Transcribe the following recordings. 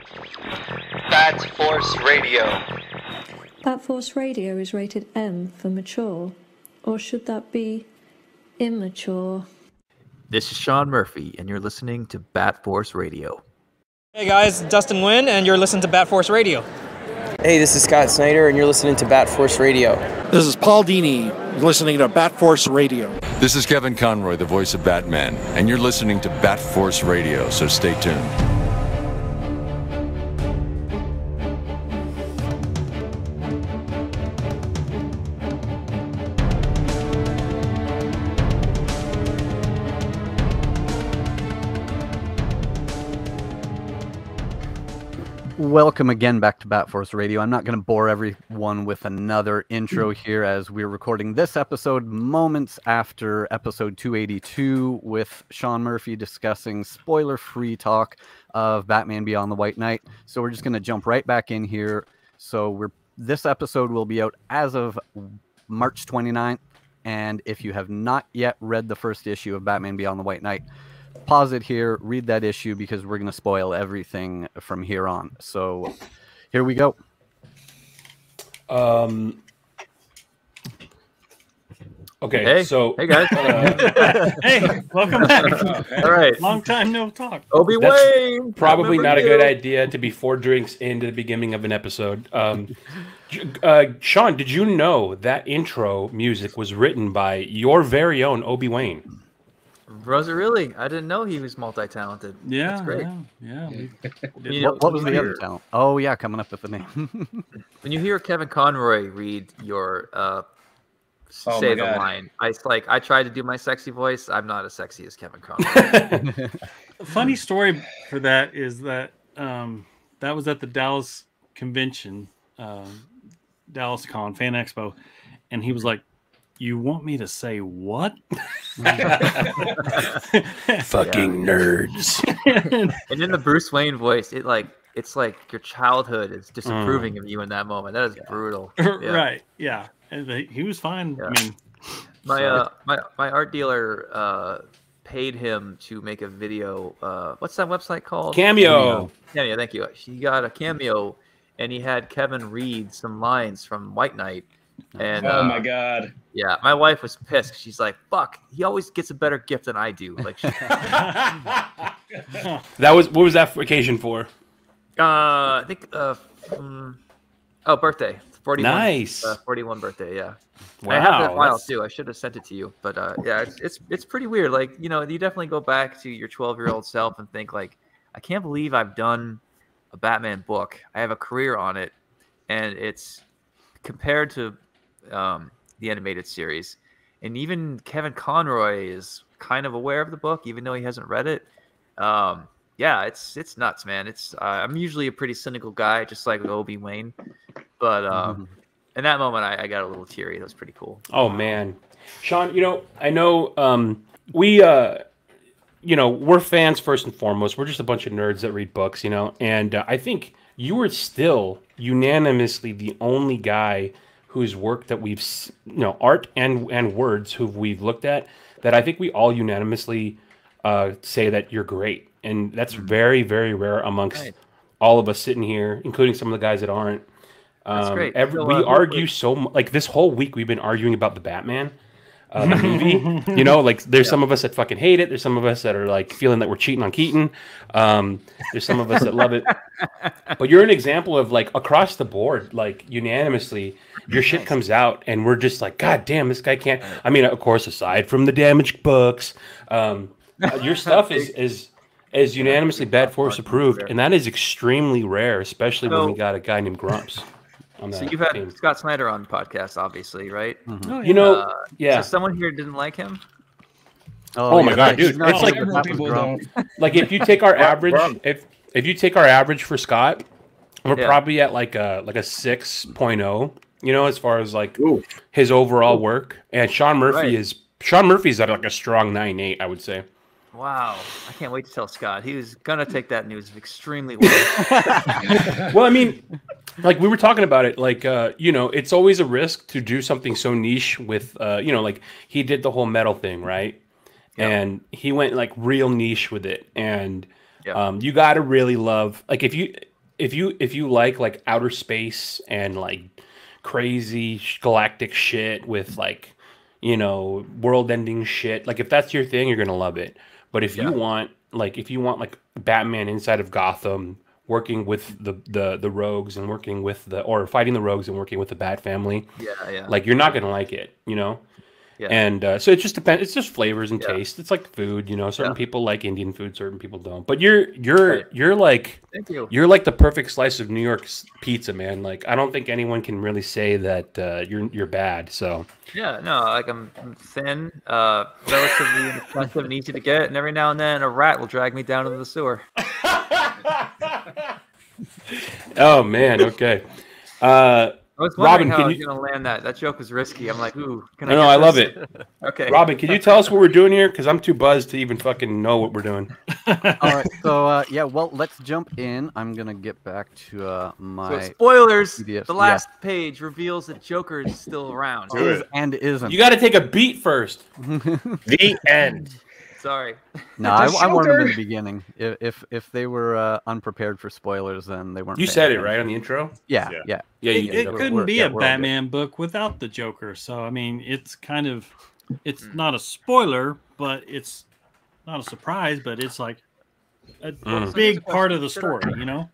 Bat Force Radio. Bat Force Radio is rated M for mature, or should that be immature? This is Sean Murphy, and you're listening to Bat Force Radio. Hey guys, Dustin Nguyen, and you're listening to Bat Force Radio. Hey, this is Scott Snyder, and you're listening to Bat Force Radio. This is Paul Dini, listening to Bat Force Radio. This is Kevin Conroy, the voice of Batman, and you're listening to Bat Force Radio, so stay tuned. Welcome again back to Bat Force Radio. I'm not going to bore everyone with another intro here, as we're recording this episode moments after episode 282 with Sean Murphy discussing spoiler-free talk of Batman Beyond the White Knight. So we're just going to jump right back in here. So this episode will be out as of March 29th. And if you have not yet read the first issue of Batman Beyond the White Knight, pause it here, read that issue, because we're going to spoil everything from here on. So here we go. Okay, hey, so hey guys. Hey, welcome back. All right, long time no talk. Obi-Wan. Probably not a good idea to be 4 drinks into the beginning of an episode. Sean, did you know that intro music was written by your very own Obi-Wan? Was it really? I didn't know he was multi-talented. Yeah, that's great. Yeah. What was the other talent? Oh yeah, coming up with the name. When you hear Kevin Conroy read your say the line, I tried to do my sexy voice. I'm not as sexy as Kevin Conroy. Funny story for that is that that was at the Dallas convention, Dallas Con Fan Expo, and he was like, "You want me to say what?" Fucking nerds. And in the Bruce Wayne voice, it's like your childhood is disapproving of you in that moment. That is brutal. Yeah. Right? Yeah, and he was fine. Yeah. I mean, my art dealer paid him to make a video. What's that website called? Cameo. Cameo. Thank you. He got a cameo, and he had Kevin read some lines from White Knight. And oh my god! Yeah, my wife was pissed. She's like, "Fuck, he always gets a better gift than I do." Like, what was that occasion for? I think birthday. 41. Nice. 41 birthday. Yeah. Wow, I have that file too. I should have sent it to you, but yeah, it's pretty weird. Like, you definitely go back to your 12-year-old self and think like, I can't believe I've done a Batman book. I have a career on it, and it's compared to the animated series, and even Kevin Conroy is kind of aware of the book, even though he hasn't read it. Yeah, it's nuts, man. I'm usually a pretty cynical guy, just like Obi-Wan, but in that moment, I got a little teary. That was pretty cool. Oh man, Sean, I know we're fans first and foremost. We're just a bunch of nerds that read books, and I think you were still unanimously the only guy whose work that we've, art and words who we've looked at, that I think we all unanimously say that you're great. And that's very, very rare amongst all of us sitting here, including some of the guys that aren't. That's great. We argue so much. Like this whole week, we've been arguing about the Batman, the movie. There's some of us that fucking hate it. There's some of us that are like feeling that we're cheating on Keaton. There's some of us that love it. But you're an example of like across the board, like unanimously, your shit comes out, and we're just like, God damn, this guy can't. I mean, of course, aside from the damaged books, your stuff is unanimously Bad Force approved, and that is extremely rare, especially when we got a guy named Grumps. So you've had Scott Snyder on the podcast, obviously, right? Mm-hmm. Oh, yeah. So someone here didn't like him? Oh my god, dude! It's like if you take our average, if you take our average for Scott, we're probably at like a 6.0. As far as like his overall work, and Sean Murphy's at like a strong 9.8, I would say. Wow, I can't wait to tell Scott. He was gonna take that news extremely well. Well, I mean, like we were talking about it, like it's always a risk to do something so niche with like he did the whole metal thing, right? Yep. And he went like real niche with it, and you got to really love, like if you if you like outer space and like crazy galactic shit with like, you know, world-ending shit, like if that's your thing, you're gonna love it. But if you want like Batman inside of Gotham, working with the rogues and working with or fighting the rogues and working with the Bat family, like you're not gonna like it, you know. Yeah. And so it just depends. It's just flavors and taste. It's like food, you know. Certain people like Indian food, certain people don't. But you're like, thank you. You're like the perfect slice of New York pizza, man. Like I don't think anyone can really say that you're bad. So yeah, no, like I'm thin, relatively inexpensive and easy to get, and every now and then a rat will drag me down into the sewer. Oh man, okay. I was wondering Robin, how can I you? was gonna land that? That joke was risky. I'm like, ooh, can No, I I love this? it. Okay. Robin, can you tell us what we're doing here? Because I'm too buzzed to even fucking know what we're doing. All right, so yeah, well, let's jump in. I'm gonna get back to my. So spoilers. PDF. The last page reveals that Joker is still around. Is and isn't. You got to take a beat first. The end. Sorry. No, I warned them in the beginning. If they were unprepared for spoilers, then they weren't. You said it right on the intro. Yeah. It couldn't be a Batman book without the Joker. So I mean, it's kind of, it's not a spoiler, but it's not a surprise. But it's like a big part of the story, you know.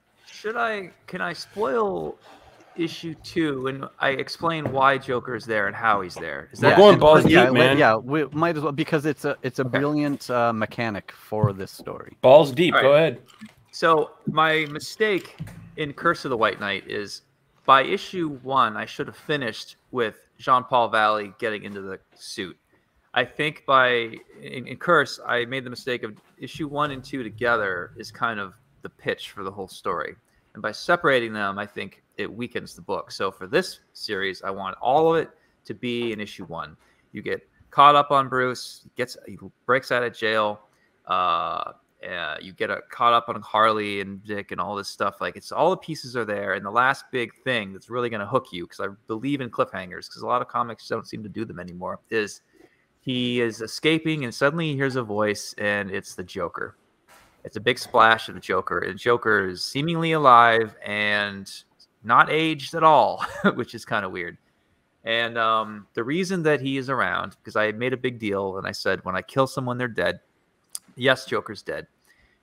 Can I spoil issue 2 and I explain why Joker is there and how he's there? Is that going balls deep, man? Yeah, we might as well, because it's a brilliant mechanic for this story. Balls deep. All right. Go ahead. So my mistake in Curse of the White Knight is by issue 1, I should have finished with Jean-Paul Valley getting into the suit. I think in Curse, I made the mistake of issue 1 and 2 together is kind of the pitch for the whole story. And by separating them, I think it weakens the book. So for this series, I want all of it to be in issue 1. You get caught up on Bruce, he breaks out of jail. You get caught up on Harley and Dick and all this stuff. Like it's all the pieces are there. And the last big thing that's really going to hook you, because I believe in cliffhangers, because a lot of comics don't seem to do them anymore, is he is escaping and suddenly he hears a voice and it's the Joker. It's a big splash of the Joker. And Joker is seemingly alive and not aged at all, which is kind of weird. And the reason that he is around, because I made a big deal and I said, when I kill someone, they're dead. Yes, Joker's dead.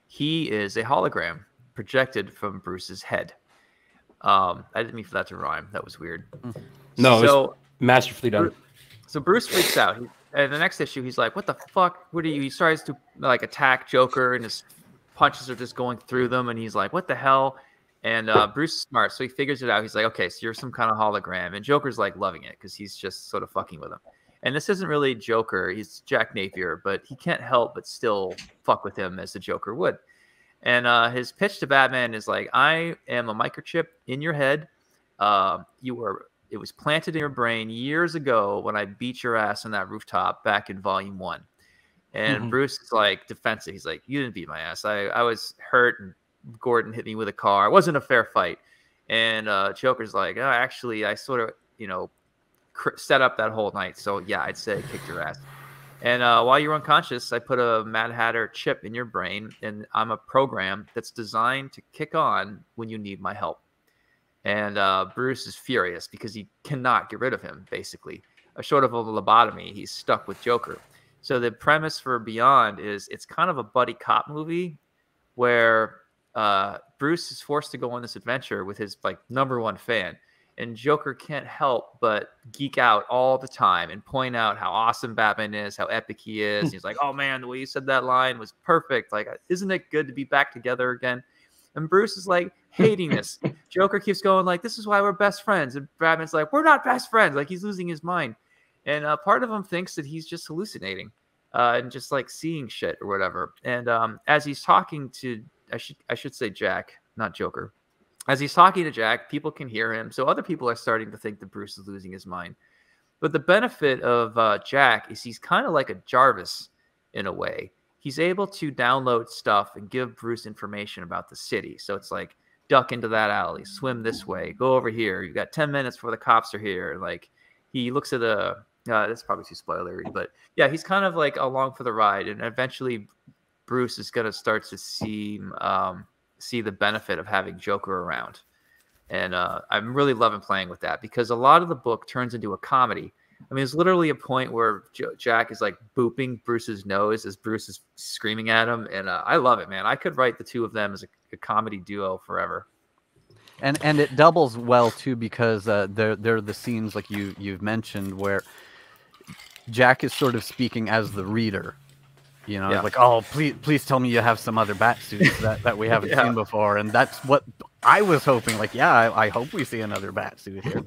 He is a hologram projected from Bruce's head. I didn't mean for that to rhyme. That was weird. No, so masterfully done. So Bruce freaks out. And the next issue, he's like, "What the fuck? What are you?" He tries to like attack Joker, and his punches are just going through them. And he's like, "What the hell?" And Bruce is smart, so he figures it out. He's like, "Okay, so you're some kind of hologram." And Joker's like loving it because he's just sort of fucking with him. And this isn't really Joker. He's Jack Napier, but he can't help but still fuck with him as the Joker would. And his pitch to Batman is like, I am a microchip in your head. It was planted in your brain years ago when I beat your ass on that rooftop back in Volume 1. And Bruce is like defensive. He's like, you didn't beat my ass. I was hurt and Gordon hit me with a car. It wasn't a fair fight. And Joker's like, oh, actually, I sort of, set up that whole night. So yeah, I'd say I kicked your ass. And while you're unconscious, I put a Mad Hatter chip in your brain, and I'm a program that's designed to kick on when you need my help. And Bruce is furious because he cannot get rid of him, basically. Short of a lobotomy, he's stuck with Joker. So the premise for Beyond is it's kind of a buddy cop movie where Bruce is forced to go on this adventure with his #1 fan. And Joker can't help but geek out all the time and point out how awesome Batman is, how epic he is. He's like, oh, man, the way you said that line was perfect. Like, isn't it good to be back together again? And Bruce is like hating this. Joker keeps going like, this is why we're best friends. And Batman's like, we're not best friends. Like, he's losing his mind. And part of him thinks that he's just hallucinating and just like seeing shit or whatever. And as he's talking to, I should say Jack, not Joker. As he's talking to Jack, people can hear him. So other people are starting to think that Bruce is losing his mind. But the benefit of Jack is he's kind of like a Jarvis in a way. He's able to download stuff and give Bruce information about the city. So it's like, duck into that alley, swim this way, go over here. You got 10 minutes before the cops are here. Like he looks at that's probably too spoilery, but yeah, he's kind of like along for the ride. And eventually Bruce is going to start to seem see the benefit of having Joker around. And I'm really loving playing with that because a lot of the book turns into a comedy. I mean, there's literally a point where Jack is like booping Bruce's nose as Bruce is screaming at him. And I love it, man. I could write the two of them as a comedy duo forever. And it doubles well too because there are the scenes like you've mentioned where Jack is sort of speaking as the reader, you know, like, oh, please tell me you have some other bat suits that we haven't seen before, and that's what I was hoping. Like, I hope we see another bat suit here.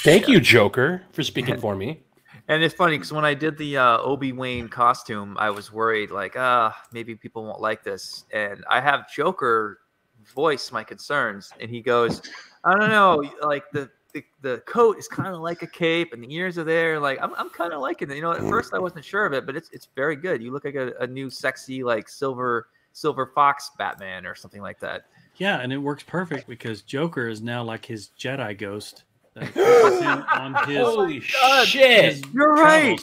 Thank you, Joker, for speaking for me. And it's funny because when I did the Obi-Wan costume, I was worried like, maybe people won't like this, and I have Joker voice my concerns, and he goes, I don't know, like the coat is kind of like a cape and the ears are there, like I'm kind of liking it, you know. At first I wasn't sure of it, but it's very good. You look like a new sexy like silver fox Batman or something like that. Yeah, and it works perfect because Joker is now like his Jedi ghost that puts him on his holy shit, you're right.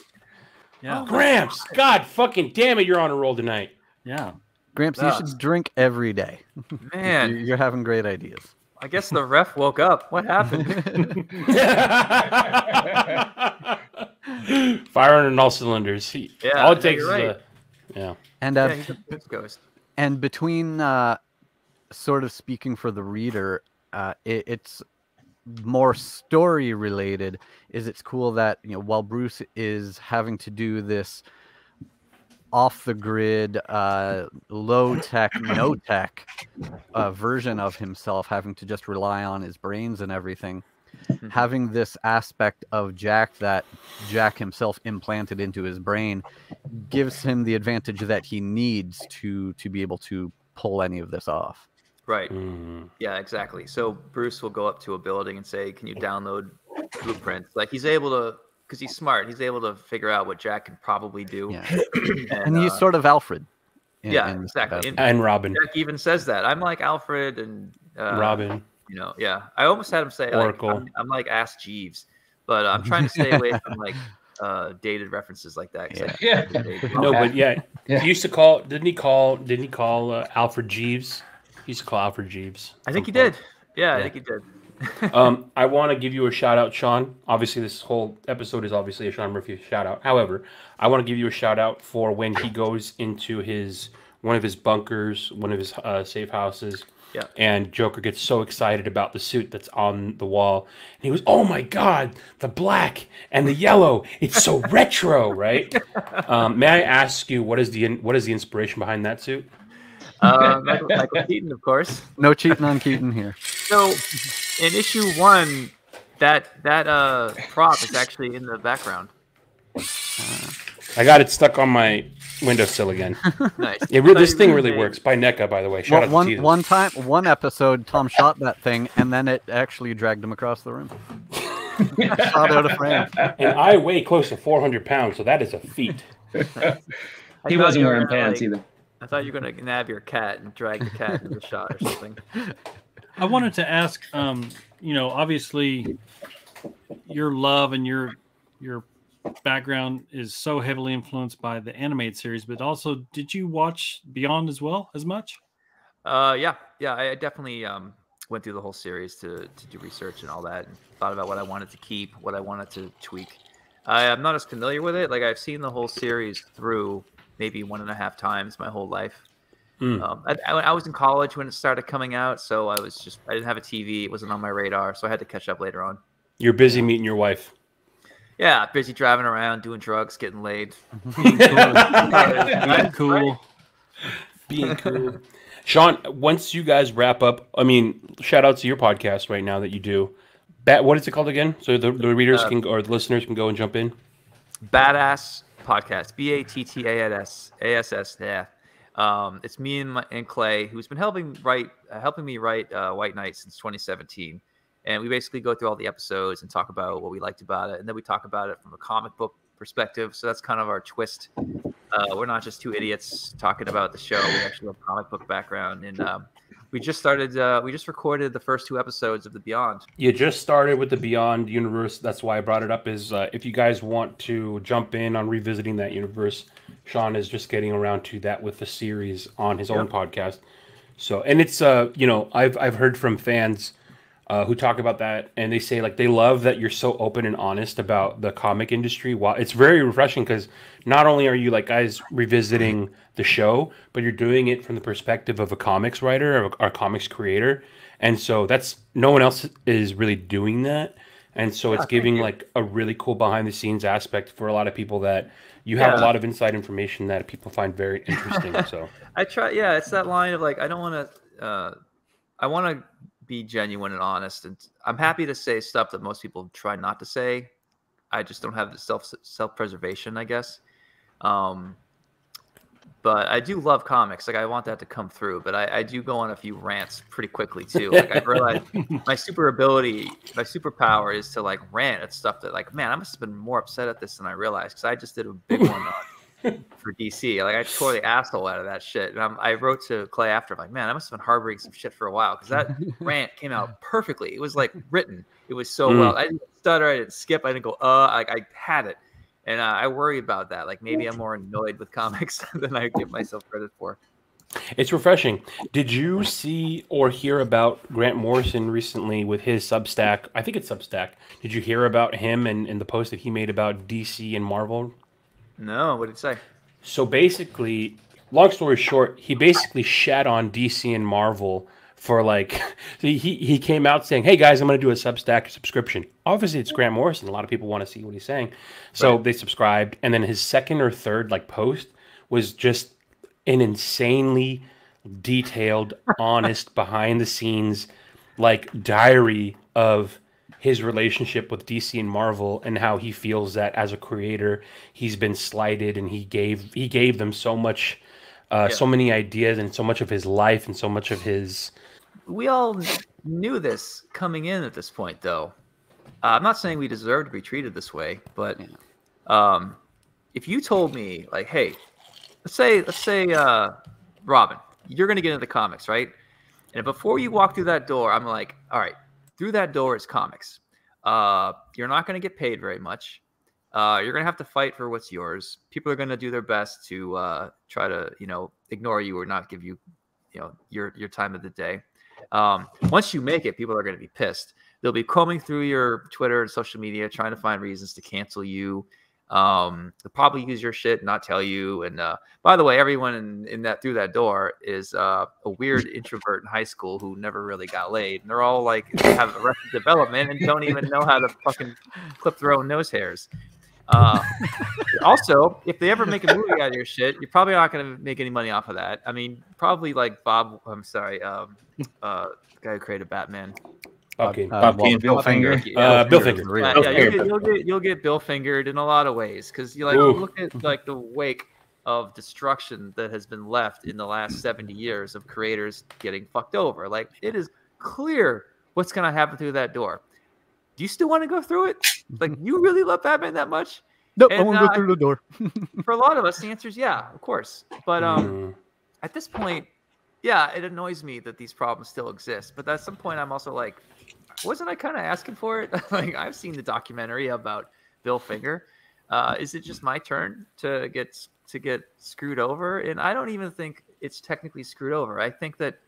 Yeah, Gramps, God fucking damn it, you're on a roll tonight. Yeah, Gramps, you should drink every day. Man, you're having great ideas. I guess the ref woke up. What happened? Firing on all cylinders. All it takes is And he's a ghost. And between sort of speaking for the reader, it's more story related. It's cool that, you know, while Bruce is having to do this off the grid, low tech, no tech version of himself, having to just rely on his brains and everything, having this aspect of Jack that Jack himself implanted into his brain gives him the advantage that he needs to be able to pull any of this off. Right. Yeah, exactly. So Bruce will go up to a building and say, can you download blueprints? Like, he's able to, because he's smart, he's able to figure out what Jack can probably do. And he's sort of Alfred. Exactly. And Robin. Jack even says that. I'm like Alfred and Robin. You know, I almost had him say, Oracle. Like, I'm like Ask Jeeves, but I'm trying to stay away from like dated references like that. No, but he used to call. Didn't he call Alfred Jeeves? He used to call Alfred Jeeves. I think he did. Yeah, I think he did. I want to give you a shout out, Sean. Obviously, this whole episode is obviously a Sean Murphy shout out. However, I want to give you a shout out for when he goes into one of his bunkers, one of his safe houses. Yeah. And Joker gets so excited about the suit that's on the wall. And he goes, oh my God, the black and the yellow. It's so retro, right? May I ask you, what is the inspiration behind that suit? Michael Keaton, of course. No cheating on Keaton here. So in issue 1, that prop is actually in the background. I got it stuck on my windowsill again. Nice. This thing really works. By NECA, by the way. Shout out to Jesus. One episode, Tom shot that thing, and then it actually dragged him across the room. Shot out of frame. And I weigh close to 400 pounds, so that is a feat. He wasn't wearing pants either. I thought you were going to nab your cat and drag the cat into the shot or something. I wanted to ask, you know, obviously your love and your background is so heavily influenced by the animated series, but also did you watch Beyond as much? Yeah, I definitely went through the whole series to do research and all that, and thought about what I wanted to keep, what I wanted to tweak. I'm not as familiar with it. Like, I've seen the whole series through maybe 1.5 times my whole life. I was in college when it started coming out, so I didn't have a TV. It wasn't on my radar, so I had to catch up later on. You're busy meeting your wife. Yeah, busy driving around, doing drugs, getting laid. Being cool. Sean, once you guys wrap up, I mean, shout out to your podcast right now that you do. What is it called again? So the readers or the listeners can go and jump in. Badass Podcast. BATTASS. Yeah. It's me and Clay, who's been helping me write White Knight since 2017. And we basically go through all the episodes and talk about what we liked about it. And then we talk about it from a comic book perspective. So that's kind of our twist. We're not just two idiots talking about the show. We actually have a comic book background. And we just recorded the first 2 episodes of the Beyond. You just started with the Beyond universe. That's why I brought it up is if you guys want to jump in on revisiting that universe, Sean is just getting around to that with the series on his own podcast. So, and it's I've heard from fans who talk about that, and they say like they love that you're so open and honest about the comic industry. While it's very refreshing because not only are you like guys revisiting the show, but you're doing it from the perspective of a comics writer or a comics creator, and so that's no one else is really doing that, and so it's giving like a really cool behind the scenes aspect for a lot of people that you have a lot of inside information that people find very interesting. So I try. Yeah, it's that line of like I don't want to. I want to be genuine and honest, and I'm happy to say stuff that most people try not to say. I just don't have the self-preservation, I guess. But I do love comics. Like I want that to come through, but I do go on a few rants pretty quickly too. Like I realized my superpower is to like rant at stuff that like, man, I must have been more upset at this than I realized because I just did a big one for DC. Like I tore the asshole out of that shit. And I wrote to Clay after, like, man, I must have been harboring some shit for a while because that rant came out perfectly. It was like written. It was so well. I didn't stutter. I didn't skip. I didn't go, like I had it. And I worry about that. Like maybe I'm more annoyed with comics than I give myself credit for. It's refreshing. Did you see or hear about Grant Morrison recently with his Substack? I think it's Substack. Did you hear about him and the post that he made about DC and Marvel? No, what did it say? So basically, long story short, he basically shat on DC and Marvel for like, he came out saying, hey guys, I'm going to do a Substack subscription. Obviously, it's Grant Morrison. A lot of people want to see what he's saying. So they subscribed. And then his second or third like post was just an insanely detailed, honest, behind the scenes, like diary of his relationship with DC and Marvel and how he feels that as a creator, he's been slighted and he gave them so much, so many ideas and so much of his life and so much of his. We all knew this coming in at this point, though. I'm not saying we deserve to be treated this way, but if you told me, like, hey, let's say, Robin, you're going to get into the comics, right? And before you walk through that door, I'm like, all right, through that door is comics. You're not going to get paid very much. You're going to have to fight for what's yours. People are going to do their best to try to, ignore you or not give you, your time of the day. Once you make it, people are going to be pissed. They'll be combing through your Twitter and social media, trying to find reasons to cancel you. They'll probably use your shit and not tell you. And by the way, everyone in that through that door is a weird introvert in high school who never really got laid. And they're all like have arrested development and don't even know how to fucking clip their own nose hairs. Also, if they ever make a movie out of your shit, you're probably not going to make any money off of that. I mean, probably like Bob. I'm sorry, the guy who created Batman. Bob Kane, Bill Finger. Bill Finger. You'll get Bill Fingered in a lot of ways because you look at like the wake of destruction that has been left in the last 70 years of creators getting fucked over. Like it is clear what's going to happen through that door. Do you still want to go through it? Like you really love Batman that much? Nope, I want to go through the door. For a lot of us, the answer is yeah, of course. But at this point, yeah, it annoys me that these problems still exist. But at some point, I'm also like, wasn't I kind of asking for it? Like I've seen the documentary about Bill Finger. Is it just my turn to get screwed over? And I don't even think it's technically screwed over. I think that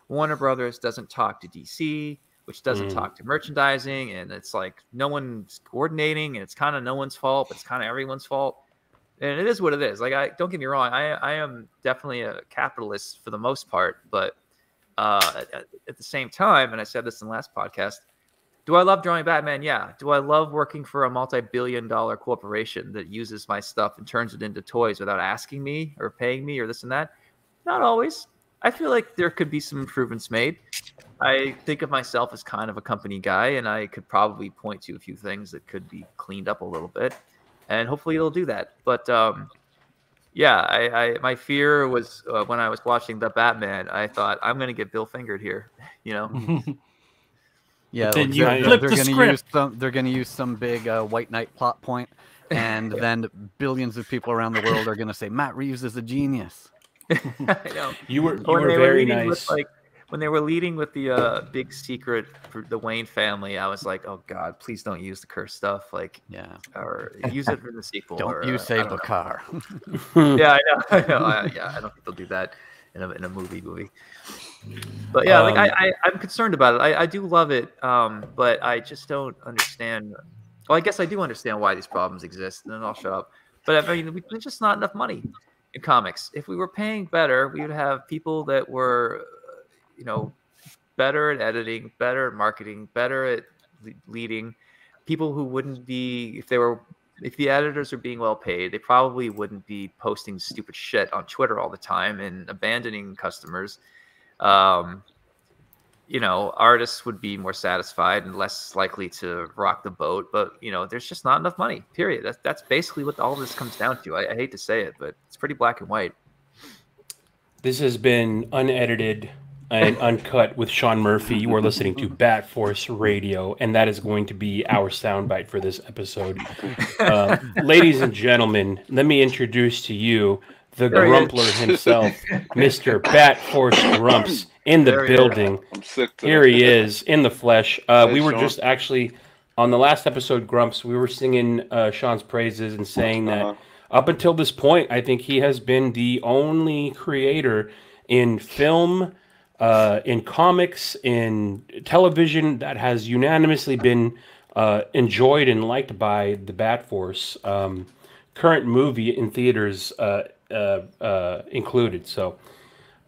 Warner Brothers doesn't talk to DC, which doesn't talk to merchandising, and it's like no one's coordinating, and it's kind of no one's fault, but it's kind of everyone's fault. And it is what it is. Like don't get me wrong, I am definitely a capitalist for the most part, but at the same time, and I said this in the last podcast, do I love drawing Batman? Yeah. Do I love working for a multi-billion-dollar corporation that uses my stuff and turns it into toys without asking me or paying me or this and that? Not always. I feel like there could be some improvements made. I think of myself as kind of a company guy, and I could probably point to a few things that could be cleaned up a little bit, and hopefully it'll do that. But yeah, my fear was when I was watching the Batman, I thought I'm going to get Bill Fingered here, Yeah, then you they're going to use some big White Knight plot point, and then billions of people around the world are going to say Matt Reeves is a genius. I know. You were very nice. When they were leading with the big secret for the Wayne family, I was like, "Oh God, please don't use the cursed stuff." Like, or use it for the sequel. Don't you say Bakar? Yeah, I know. I don't think they'll do that. in a movie. But yeah, like I'm concerned about it. I do love it, but I just don't understand. Well, I guess I do understand why these problems exist, and then I'll shut up. But I mean, there's just not enough money in comics. If we were paying better, we would have people that were, better at editing, better at marketing, better at leading. People who wouldn't be, if the editors are being well paid, they probably wouldn't be posting stupid shit on Twitter all the time and abandoning customers. Artists would be more satisfied and less likely to rock the boat. But there's just not enough money. Period. That's basically what all this comes down to. I hate to say it, but it's pretty black and white. This has been unedited and uncut with Sean Murphy. You are listening to Bat Force Radio, and that is going to be our soundbite for this episode. Ladies and gentlemen, let me introduce to you the Grumpler himself, Mr. Bat Force Grumps, in the building. Here he is, in the flesh. We were just actually, on the last episode, Grumps, we were singing Sean's praises and saying that up until this point, I think he has been the only creator in film, in comics, in television that has unanimously been enjoyed and liked by the Bat Force. Current movie in theaters included. So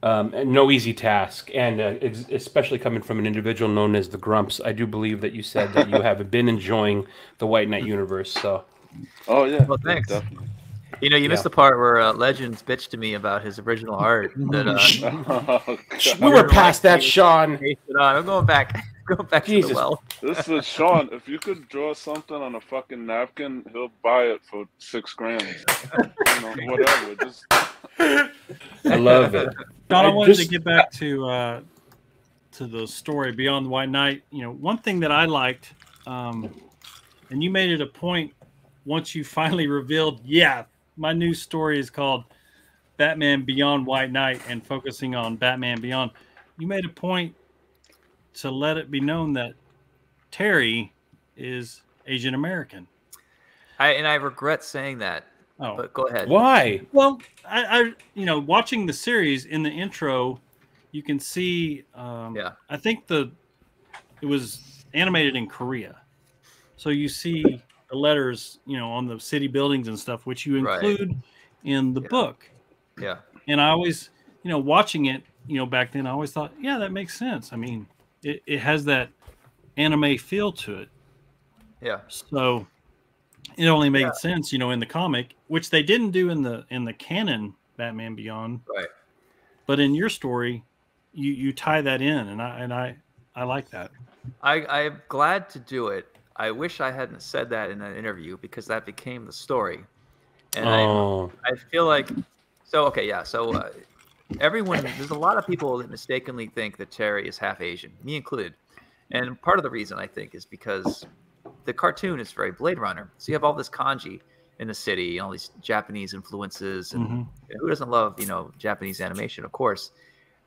no easy task, and especially coming from an individual known as the Grumps. I do believe that you said that you have been enjoying the White Knight universe. So, oh yeah, well, thanks. Definitely. You missed the part where Legends bitched to me about his original art. That, we were past that, Sean. I'm going back. To the well. This is Sean. If you could draw something on a fucking napkin, he'll buy it for $6,000. Whatever. Just. I love it. John, I wanted to get back to the story Beyond the White Knight. One thing that I liked, and you made it a point once you finally revealed, my new story is called Batman Beyond White Knight and focusing on Batman Beyond. You made a point to let it be known that Terry is Asian American. I regret saying that. Oh, but go ahead. Why? Well, I watching the series, in the intro, you can see. I think it was animated in Korea, so you see the letters, on the city buildings and stuff, which you include in the book. Yeah. And I always, watching it, back then, I always thought, that makes sense. I mean, it has that anime feel to it. Yeah. So it only made sense, in the comic, which they didn't do in the canon Batman Beyond. Right. But in your story, you tie that in, and I like that. I'm glad to do it. I wish I hadn't said that in an interview because that became the story. And I feel like everyone, there's a lot of people that mistakenly think that Terry is half Asian, me included. And part of the reason I think is because the cartoon is very Blade Runner. So you have all this kanji in the city, all these Japanese influences, and who doesn't love, Japanese animation, of course.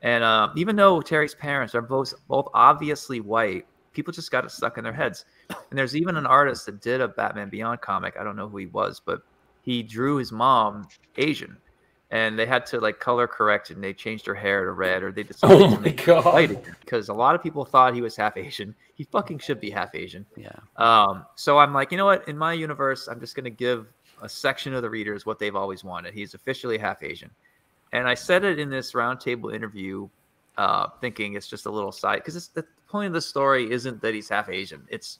And even though Terry's parents are both obviously white, people just got it stuck in their heads. And there's even an artist that did a Batman Beyond comic. I don't know who he was, but he drew his mom Asian. And they had to color correct, and they changed her hair to red, or they decided to make her white again, because a lot of people thought he was half Asian. He fucking should be half Asian. Yeah. So I'm like, you know what? In my universe, I'm just going to give a section of the readers what they've always wanted. He's officially half Asian. And I said it in this roundtable interview, thinking it's just a little side, because the point of the story isn't that he's half Asian. It's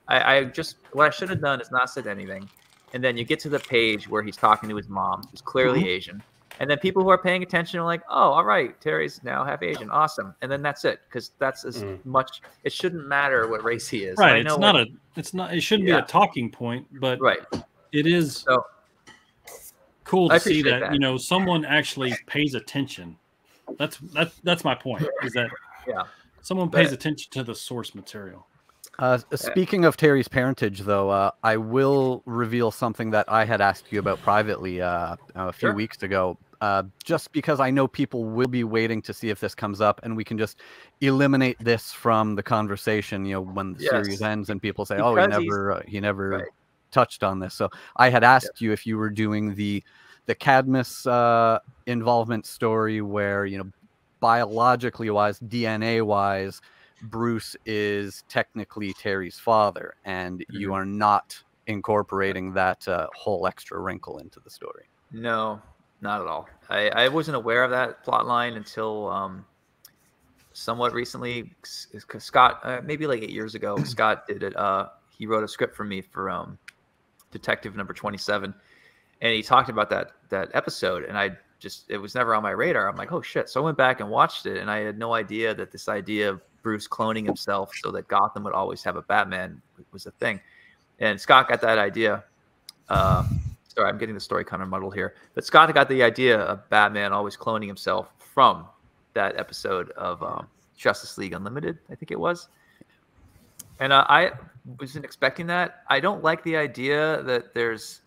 what I should have done is not said anything. And then you get to the page where he's talking to his mom, who's clearly Asian. And then people who are paying attention are like, oh, all right, Terry's now half Asian. Awesome. And then that's it. Because that's as much, it shouldn't matter what race he is. Right. It shouldn't be a talking point, but it is cool to see that, someone actually pays attention. That's my point, is that someone pays attention to the source material. Speaking of Terry's parentage, though, I will reveal something that I had asked you about privately a few weeks ago, just because I know people will be waiting to see if this comes up, and we can just eliminate this from the conversation, when the series ends and people say, because he never touched on this. So I had asked you if you were doing the the Cadmus involvement story, where biologically wise, DNA wise, Bruce is technically Terry's father, and you are not incorporating that whole extra wrinkle into the story. No, not at all. I wasn't aware of that plot line until somewhat recently. Scott, maybe like 8 years ago, Scott did it. He wrote a script for me for Detective Number 27, and he talked about that episode, and it was never on my radar. I'm like, oh shit. So I went back and watched it, and I had no idea that this idea of Bruce cloning himself so that Gotham would always have a Batman was a thing. And Scott got that idea. Sorry, I'm getting the story kind of muddled here. But Scott got the idea of Batman always cloning himself from that episode of Justice League Unlimited, I think it was. And I wasn't expecting that. I don't like the idea that there's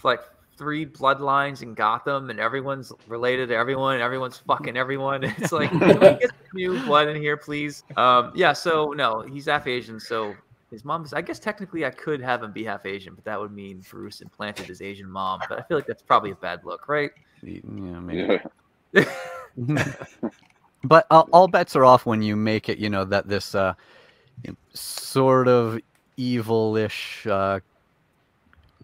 like 3 bloodlines in Gotham and everyone's related to everyone and everyone's fucking everyone. It's like, can we get some new blood in here, please? Yeah, so no, he's half Asian, so his mom's, I guess technically I could have him be half Asian, but that would mean Bruce implanted his Asian mom. But I feel like that's probably a bad look, right? Yeah, maybe. But all bets are off when you make it, that this sort of evil-ish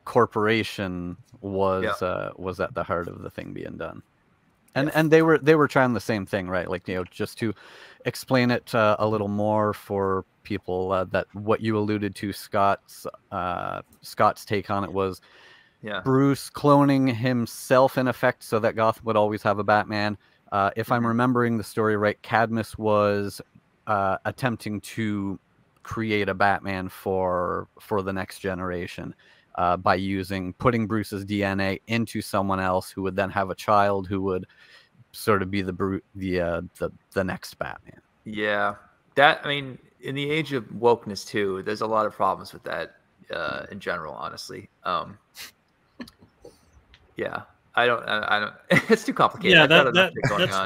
corporation was at the heart of the thing being done, and they were trying the same thing, right? Like, just to explain it a little more for people, that what you alluded to, Scott's take on it was Bruce cloning himself in effect so that Gotham would always have a Batman. If I'm remembering the story right, Cadmus was attempting to create a Batman for the next generation. By putting Bruce's DNA into someone else who would then have a child who would sort of be the next Batman. Yeah, in the age of wokeness too, there's a lot of problems with that in general, honestly. Yeah, I don't. It's too complicated. Yeah, that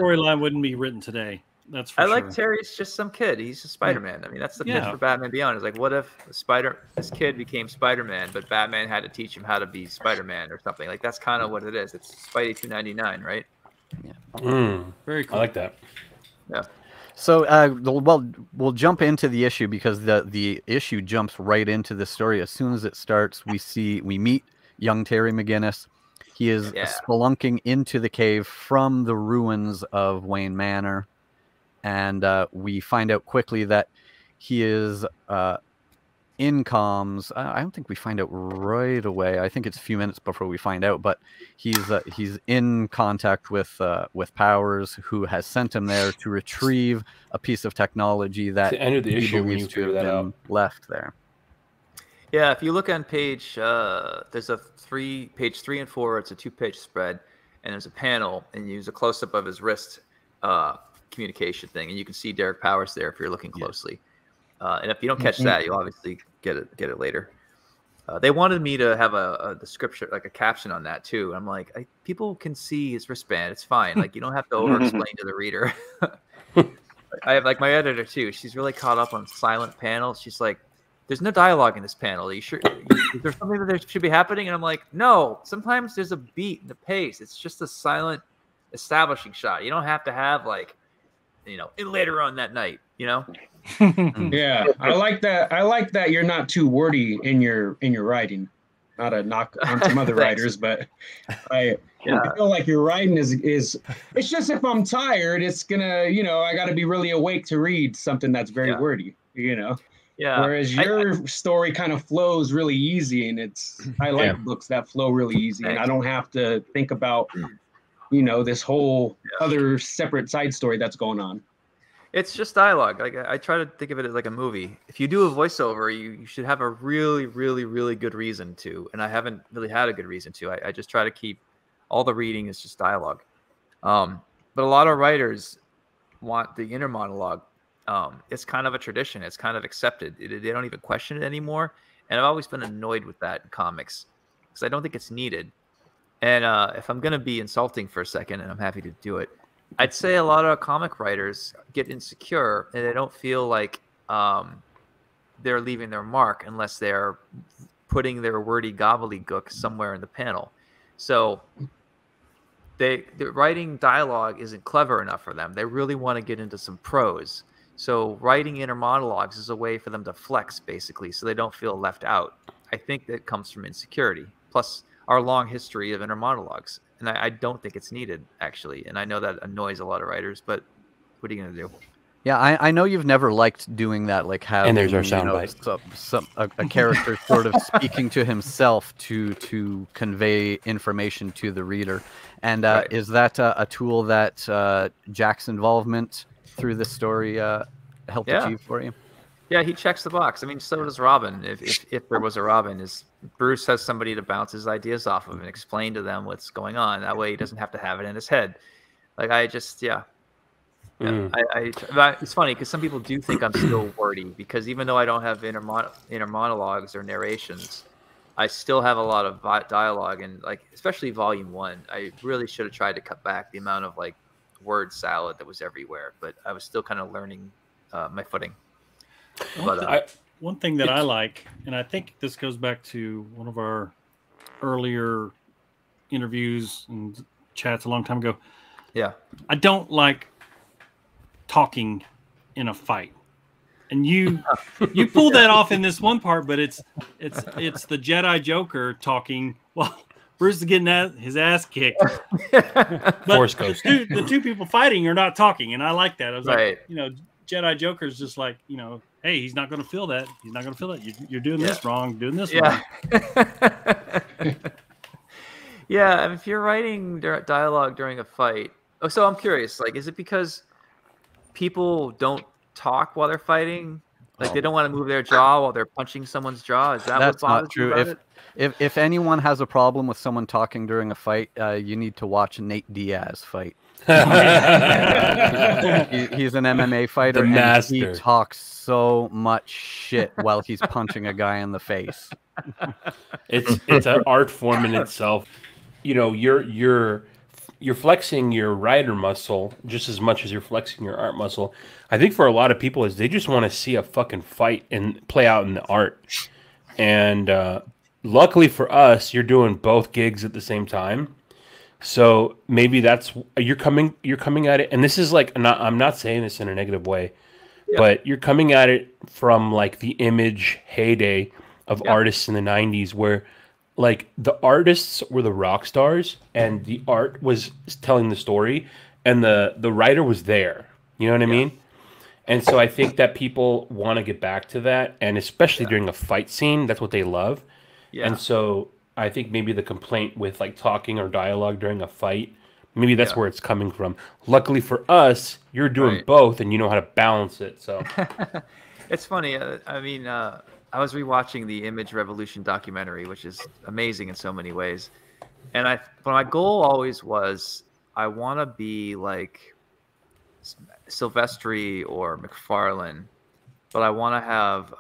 storyline wouldn't be written today. That's for sure. Like Terry's just some kid. He's a Spider-Man. That's the pitch for Batman Beyond. It's like, what if this kid became Spider-Man, but Batman had to teach him how to be Spider-Man or something? Like, that's kind of what it is. It's Spidey 299, right? Yeah. Very cool. I like that. Yeah. So, we'll jump into the issue, because the issue jumps right into the story. As soon as it starts, we meet young Terry McGinnis. He is spelunking into the cave from the ruins of Wayne Manor. And we find out quickly that he is in comms. I don't think we find out right away. I think it's a few minutes before we find out. But he's in contact with Powers, who has sent him there to retrieve a piece of technology that the end of the issue when you figure that out left there. Yeah, if you look on page, there's page 3 and 4. It's a 2-page spread, and there's a panel, and you use a close-up of his wrist. Communication thing, and you can see Derek Powers there if you're looking closely. And if you don't catch that, you'll obviously get it later. They wanted me to have a description, like a caption on that too. I'm like, people can see his wristband. It's fine. Like, you don't have to over-explain to the reader. I have, like, my editor too. She's really caught up on silent panels. She's like, there's no dialogue in this panel. Are you sure? Is there something that should be happening? And I'm like, no. Sometimes there's a beat and a pace. It's just a silent establishing shot. You don't have to have, like, later on that night, Yeah, I like that. I like that you're not too wordy in your writing. Not a knock on some other writers, but I feel like your writing is. It's just, if I'm tired, it's gonna, I got to be really awake to read something that's very wordy, Yeah. Whereas your story kind of flows really easy, and I like books that flow really easy, and I don't have to think about this whole other separate side story that's going on. It's just dialogue. Like, I try to think of it as like a movie. If you do a voiceover, you should have a really, really, really good reason to. And I haven't really had a good reason to. I just try to keep all the reading is just dialogue. But a lot of writers want the inner monologue. It's kind of a tradition. It's kind of accepted. They don't even question it anymore. And I've always been annoyed with that in comics, because I don't think it's needed. And if I'm going to be insulting for a second, and I'm happy to do it, I'd say a lot of comic writers get insecure, and they don't feel like they're leaving their mark unless they're putting their wordy gobbledygook somewhere in the panel. So the writing dialogue isn't clever enough for them. They really want to get into some prose. So writing inner monologues is a way for them to flex, basically, so they don't feel left out. I think that comes from insecurity, plus our long history of inner monologues. And I don't think it's needed, actually. And I know that annoys a lot of writers, but what are you going to do? Yeah, I know you've never liked doing that, like having, and there's our soundbite. A character sort of speaking to himself to convey information to the reader. And is that a tool that Jack's involvement through this story helped achieve for you? Yeah, he checks the box. I mean, so does Robin. If there was a Robin, is Bruce has somebody to bounce his ideas off of and explain to them what's going on. That way, he doesn't have to have it in his head. Like it's funny because some people do think I'm still wordy because even though I don't have inner monologues or narrations, I still have a lot of dialogue, and like especially volume 1, I really should have tried to cut back the amount of like word salad that was everywhere, but I was still kind of learning my footing. One thing that I like, and I think this goes back to one of our earlier interviews and chats a long time ago. Yeah, I don't like talking in a fight, and you pull that off in this one part, but it's the Jedi Joker talking while Bruce is getting his ass kicked. But the two people fighting are not talking, and I like that. I was like, Jedi Joker's just like, hey, he's not going to feel that. He's not going to feel that. You're doing this wrong, doing this wrong. Yeah, if you're writing dialogue during a fight. Oh, so I'm curious, like, is it because people don't talk while they're fighting? Like they don't want to move their jaw while they're punching someone's jaw? Is that That's what bothers not true. you about it? If anyone has a problem with someone talking during a fight, you need to watch Nate Diaz fight. He's an MMA fighter, and he talks so much shit while he's punching a guy in the face. It's an art form in itself. You're flexing your writer muscle just as much as you're flexing your art muscle. I think for a lot of people is they just want to see a fucking fight and play out in the art. And luckily for us, you're doing both gigs at the same time. So maybe that's you're coming at it, and this is like I'm not saying this in a negative way, but you're coming at it from like the Image heyday of artists in the 90s where like the artists were the rock stars and the art was telling the story and the writer was there. You know what I mean? And so I think that people want to get back to that, and especially during a fight scene, that's what they love. Yeah. And so I think maybe the complaint with like talking or dialogue during a fight, maybe that's where it's coming from. Luckily for us, you're doing both and you know how to balance it. So it's funny. I was rewatching the Image Revolution documentary, which is amazing in so many ways. And but my goal always was I want to be like Silvestri or McFarlane, but I want to have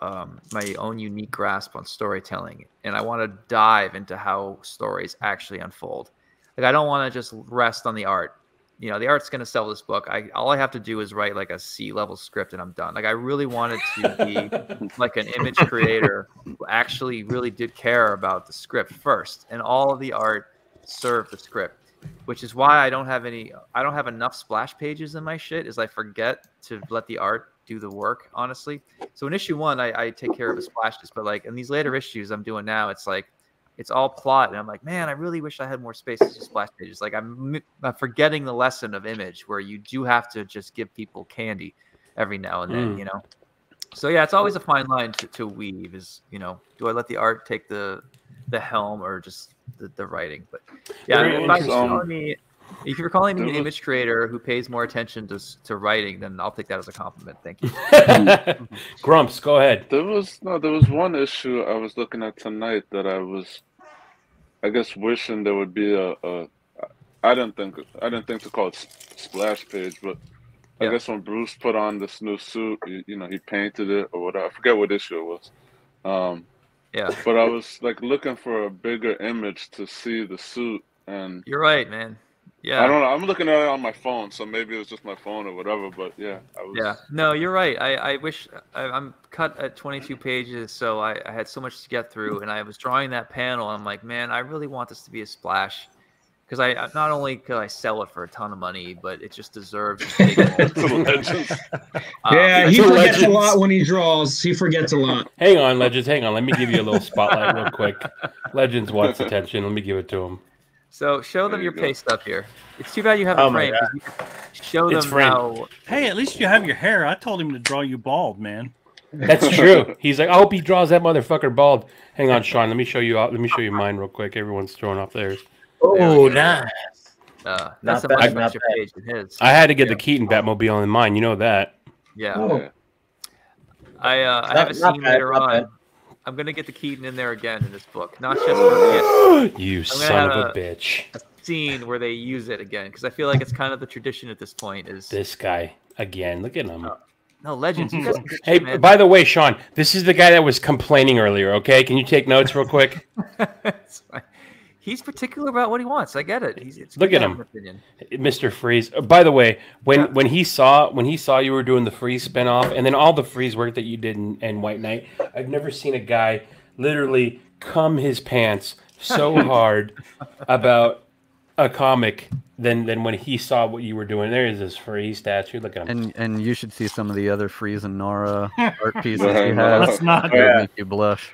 my own unique grasp on storytelling, and I want to dive into how stories actually unfold. Like I don't want to just rest on the art. The art's going to sell this book. All I have to do is write like a C-level script, and I'm done. Like I really wanted to be like an image creator who actually really did care about the script first, and all of the art served the script. Which is why I don't have enough splash pages in my shit, is I forget to let the art do the work, honestly. So in issue 1, I take care of the splashes, but like in these later issues I'm doing now, it's like it's all plot, and I'm like, man, I really wish I had more space to splash pages. Like I'm forgetting the lesson of Image, where you do have to just give people candy every now and then, So yeah, it's always a fine line to weave. Is do I let the art take the helm or just the writing? But yeah, if you're calling me an image creator who pays more attention to writing, then I'll take that as a compliment. Thank you. Grumps, go ahead. There was one issue I was looking at tonight that I guess wishing there would be I didn't think to call it splash page, but I guess when Bruce put on this new suit, he painted it or whatever. I forget what issue it was. But I was like looking for a bigger image to see the suit, and you're right, man. Yeah, I don't know. I'm looking at it on my phone, so maybe it was just my phone or whatever. But yeah, no, you're right. I wish I'm cut at 22 pages, so I had so much to get through, and I was drawing that panel. And I'm like, man, I really want this to be a splash. because I not only could I sell it for a ton of money, but it just deserves. He forgets a lot when he draws. He forgets a lot. Hang on, Legends. Hang on. Let me give you a little spotlight real quick. Legends wants attention. Let me give it to him. So show them your pay stub here. It's too bad you haven't framed. You can show them how. Hey, at least you have your hair. I told him to draw you bald, man. That's true. He's like, I hope he draws that motherfucker bald. Hang on, Sean. Let me show you. Let me show you mine real quick. Everyone's throwing off theirs. Oh, nice. That's a much nicer page than his. I had to get the Keaton Batmobile in mine. You know that. Yeah. Oh. I have a scene later on. I'm gonna get the Keaton in there again in this book, not just for you son of a bitch. A scene where they use it again because I feel like it's kind of the tradition at this point. Is this guy again? Look at him. No, Legends. You guys hey, by the way, Sean, this is the guy that was complaining earlier. Okay, can you take notes real quick? He's particular about what he wants. I get it. Look at him, Mr. Freeze. By the way, when he saw you were doing the Freeze spinoff, and then all the Freeze work that you did in White Knight, I've never seen a guy literally cum his pants so hard about a comic than when he saw what you were doing. There is this Freeze statue. Look at him. And you should see some of the other Freeze and Nora art pieces he has. That's not make you blush.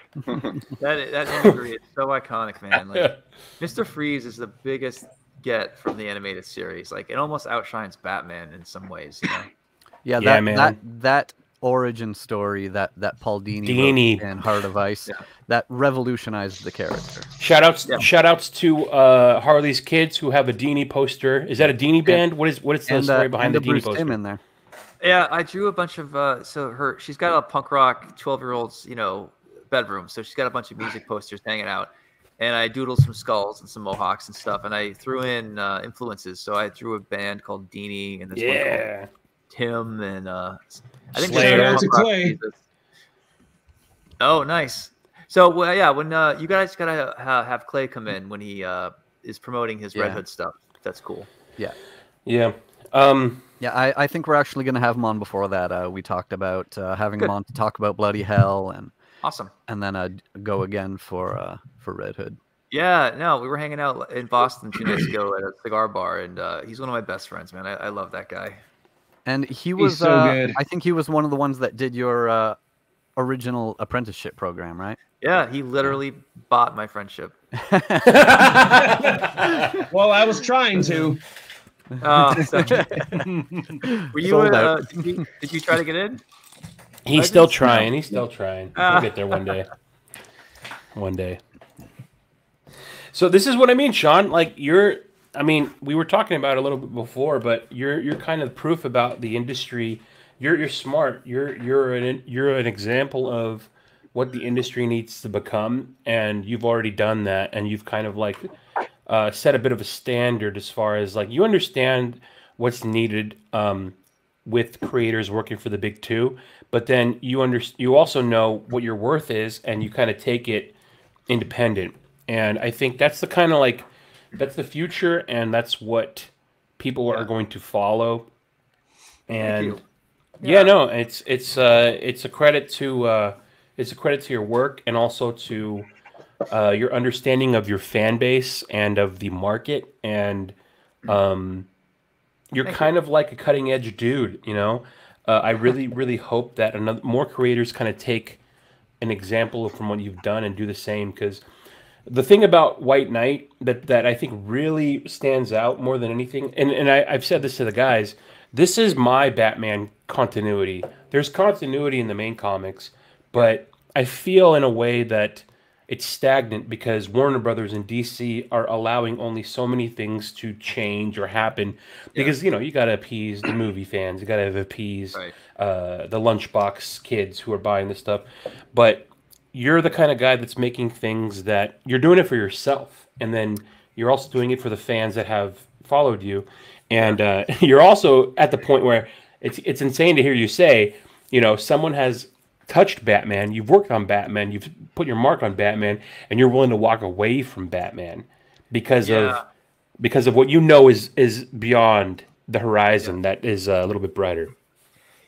that imagery is so iconic, man. Like, Mr. Freeze is the biggest get from the animated series. Like, it almost outshines Batman in some ways. You know? Yeah, that origin story that Paul Dini wrote in Heart of Ice that revolutionized the character. Shout outs to Harley's kids who have a Dini poster. Is that a Dini band? What is the story behind the Dini poster? In there. Yeah, I drew a bunch of she's got a punk rock 12-year-old's bedroom, so she's got a bunch of music posters hanging out, and I doodled some skulls and some mohawks and stuff, and I threw in influences. So I drew a band called Dini and this one called Tim, and I think Clay. Oh, nice. So when you guys gotta have Clay come in when he is promoting his Red Hood stuff. That's cool. Yeah. I think we're actually gonna have him on before that. We talked about having him on to talk about Bloody Hell and awesome, and then go again for Red Hood. Yeah, no, we were hanging out in Boston 2 nights ago at a cigar bar, and he's one of my best friends, man. I love that guy. And he was so good. I think he was one of the ones that did your original apprenticeship program, right? Yeah, he literally bought my friendship. Well, I was trying to. Were you? Did you try to get in? He's still trying. He's still trying. He'll get there one day. One day. So this is what I mean, Sean. Like we were talking about it a little bit before, but you're kind of proof about the industry. You're smart. You're an example of what the industry needs to become, and you've already done that, and you've kind of like set a bit of a standard as far as like you understand what's needed with creators working for the big two, but then you also know what your worth is, and you kind of take it independent. And I think that's the kind of like that's the future, and that's what people are going to follow. And it's a credit to your work, and also to your understanding of your fan base and of the market, and you're kind of like a cutting edge dude, you know. I really hope that more creators kind of take an example from what you've done and do the same, because the thing about White Knight that I think really stands out more than anything, and I've said this to the guys, this is my Batman continuity. There's continuity in the main comics, but I feel in a way that it's stagnant because Warner Brothers and DC are allowing only so many things to change or happen because, you know, you got to appease the movie fans. You got to appease the lunchbox kids who are buying this stuff. But you're the kind of guy that's making things that you're doing it for yourself. And then you're also doing it for the fans that have followed you. And you're also at the point where it's insane to hear you say, you know, someone has touched Batman, you've worked on Batman, you've put your mark on Batman, and you're willing to walk away from Batman because of what you know is beyond the horizon that is a little bit brighter.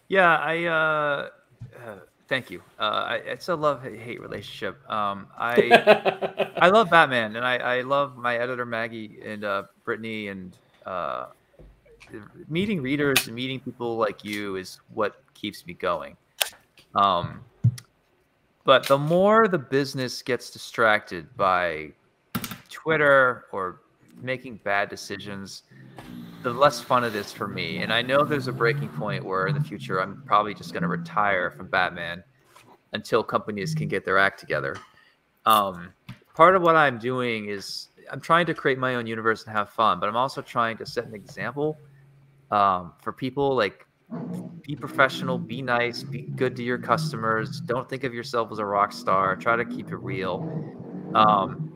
Yeah, Thank you. It's a love-hate relationship. I love Batman, and I love my editor Maggie and Brittany, and meeting readers and meeting people like you is what keeps me going. But the more the business gets distracted by Twitter or making bad decisions, the less fun it is for me. And I know there's a breaking point where in the future I'm probably just going to retire from Batman until companies can get their act together. Part of what I'm doing is I'm trying to create my own universe and have fun, but I'm also trying to set an example for people. Like, be professional, be nice, be good to your customers. Don't think of yourself as a rock star. Try to keep it real.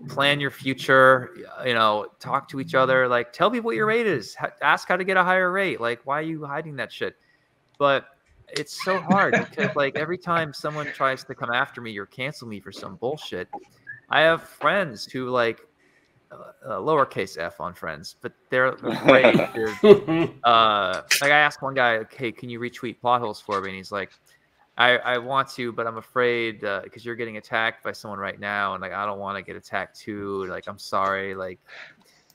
Plan your future, talk to each other, like tell people what your rate is, ask how to get a higher rate. Like, why are you hiding that shit? But it's so hard because like every time someone tries to come after me or cancel me for some bullshit, I have friends who like lowercase f on friends, but they're afraid. Like I asked one guy, like, hey, can you retweet plot holes for me? And he's like, I want to, but I'm afraid because you're getting attacked by someone right now, and like I don't want to get attacked too. Like, I'm sorry, like,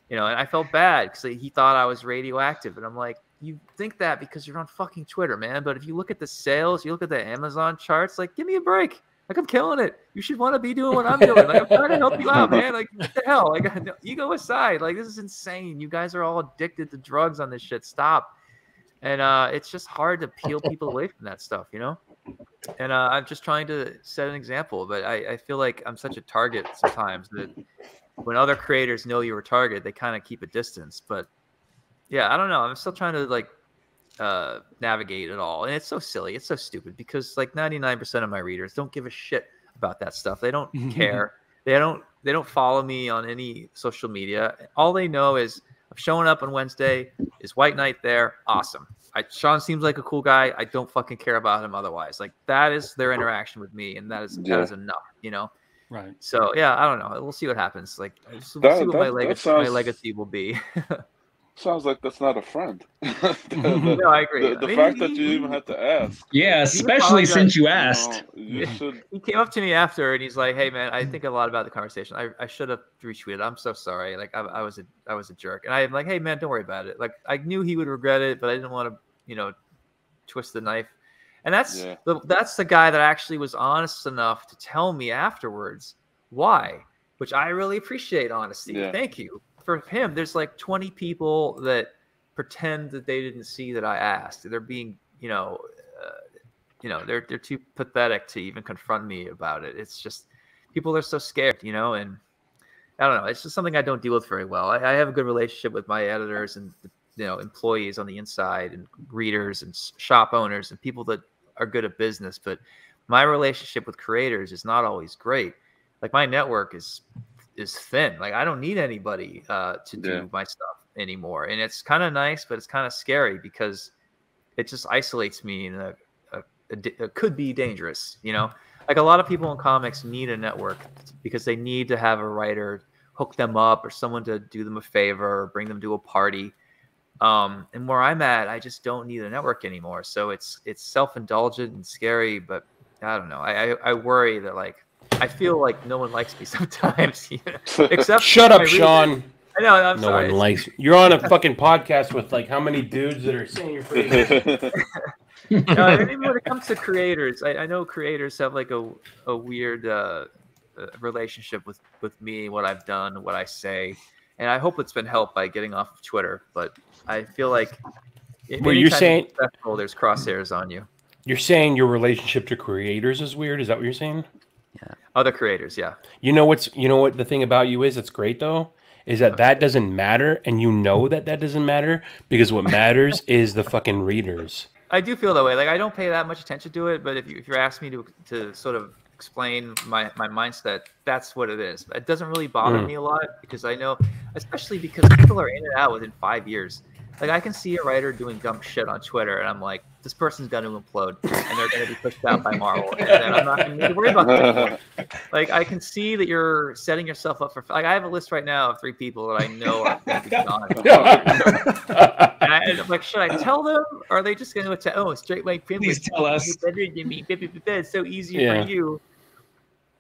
and I felt bad because he thought I was radioactive, and I'm like, you think that because you're on fucking Twitter, man. But if you look at the sales, you look at the Amazon charts, like, give me a break. Like, I'm killing it. You should want to be doing what I'm doing. Like, I'm trying to help you out, man. Like, what the hell? Like, ego aside, like, this is insane. You guys are all addicted to drugs on this shit. Stop. And it's just hard to peel people away from that stuff, And I'm just trying to set an example. But I feel like I'm such a target sometimes that when other creators know you're a target, they kind of keep a distance. But yeah, I don't know. I'm still trying to like navigate it all, and it's so silly, it's so stupid because like 99% of my readers don't give a shit about that stuff. They don't care. They don't follow me on any social media. All they know is I'm showing up on Wednesday. Is White Knight there? Awesome. Sean seems like a cool guy. I don't fucking care about him otherwise. Like, that is their interaction with me, and that is enough, Right. So yeah, I don't know. We'll see what happens. Like, we'll see what my legacy will be. Sounds like that's not a friend. No, I agree. The fact that you even had to ask. Yeah, especially since you asked. You should... He came up to me after and he's like, "Hey, man, I think a lot about the conversation. I should have retweeted. I'm so sorry. Like, I was a jerk." And I'm like, "Hey, man, don't worry about it. Like, I knew he would regret it, but I didn't want to, twist the knife." And that's the guy that actually was honest enough to tell me afterwards why, which I really appreciate honesty. Yeah. Thank you. For him, there's like 20 people that pretend that they didn't see that I asked. They're being, they're too pathetic to even confront me about it. It's just people are so scared, and I don't know. It's just something I don't deal with very well. I have a good relationship with my editors and employees on the inside and readers and shop owners and people that are good at business. But my relationship with creators is not always great. Like, my network is thin. Like, I don't need anybody to do my stuff anymore. And it's kind of nice, but it's kind of scary because it just isolates me and it could be dangerous, Like, a lot of people in comics need a network because they need to have a writer hook them up or someone to do them a favor or bring them to a party. And where I'm at, I just don't need a network anymore. So it's self-indulgent and scary, but I don't know. I worry that, like, I feel like no one likes me sometimes. Except shut up, Sean. I know. I'm no sorry. one likes you. You're on a fucking podcast with like how many dudes that are saying you're pretty. Even when it comes to creators, I know creators have like a weird relationship with me, what I've done, what I say, and I hope it's been helped by getting off of Twitter. But I feel like you're saying there's crosshairs on you. You're saying your relationship to creators is weird. Is that what you're saying? Yeah. Other creators, yeah. You know what the thing about you is that's great though, is that doesn't matter, and that doesn't matter because what matters is the fucking readers. I do feel that way. Like, I don't pay that much attention to it, but if you're asking me to sort of explain my mindset, that's what it is. It doesn't really bother me a lot because I know, especially because people are in and out within 5 years. Like, I can see a writer doing dumb shit on Twitter, and I'm like, this person's going to implode, and they're going to be pushed out by Marvel, and then I'm not going to need to worry about that anymore. Like, I can see that you're setting yourself up for... Like, I have a list right now of 3 people that I know are going to be gone. And I'm like, should I tell them? Or are they just going to say, oh, straight white privilege? Please tell us. You're better than me. It's so easy Yeah. for you.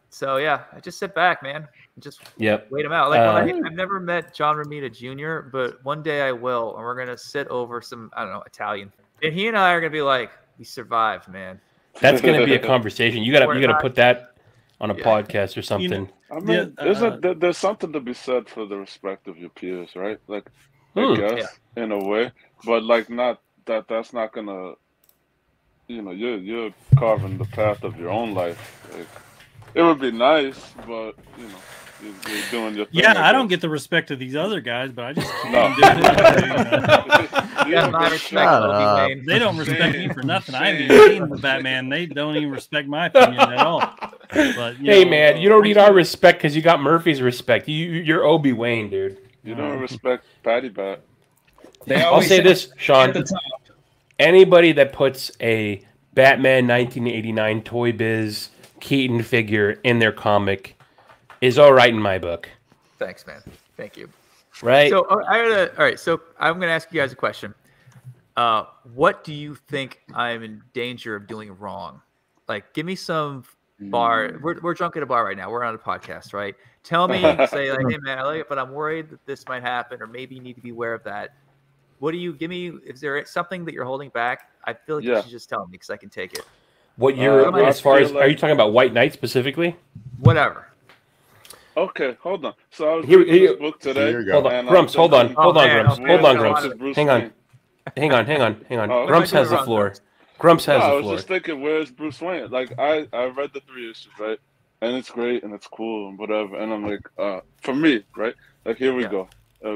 So yeah, I just sit back, man. Just Yep. wait them out. Like I've never met John Romita Jr., but one day I will, and we're gonna sit over some, I don't know, Italian. And he and I are gonna be like, we survived, man. That's gonna be a conversation. You gotta put that on a podcast or something. I mean, there's something to be said for the respect of your peers, right? Like, I guess in a way, but like not that's not gonna, you're carving the path of your own life. Like, it would be nice, but you're doing your thing. Yeah, I don't get the respect of these other guys, but I just keep on doing it. They don't respect me for nothing. I haven't even seen the Batman. They don't even respect my opinion at all. But hey, man, you don't need our respect because you got Murphy's respect. You're Obi Wayne, dude. You don't respect Patty Bat. I'll say this, Sean. Anybody that puts a Batman 1989 Toy Biz Keaton figure in their comic is all right in my book. Thanks, man. Thank you. Right. So all right. So I'm gonna ask you guys a question. What do you think I'm in danger of doing wrong? Like, give me some bar. We're drunk at a bar right now. We're on a podcast, right? Tell me, say like, hey man, I like it, but I'm worried that this might happen, or maybe you need to be aware of that. What do you give me? Is there something that you're holding back? I feel like you should just tell me because I can take it. What you're as far as are you talking about White Knight specifically? Whatever. Okay, hold on. So I was reading this book today. Hold on, Grumps. Hold on, Grumps. Hang on. Grumps has the floor. Grumps has the floor. I was just thinking, where's Bruce Wayne? Like, I read the 3 issues, right? And it's great and it's cool and whatever. And I'm like, for me, right? Like, here we go.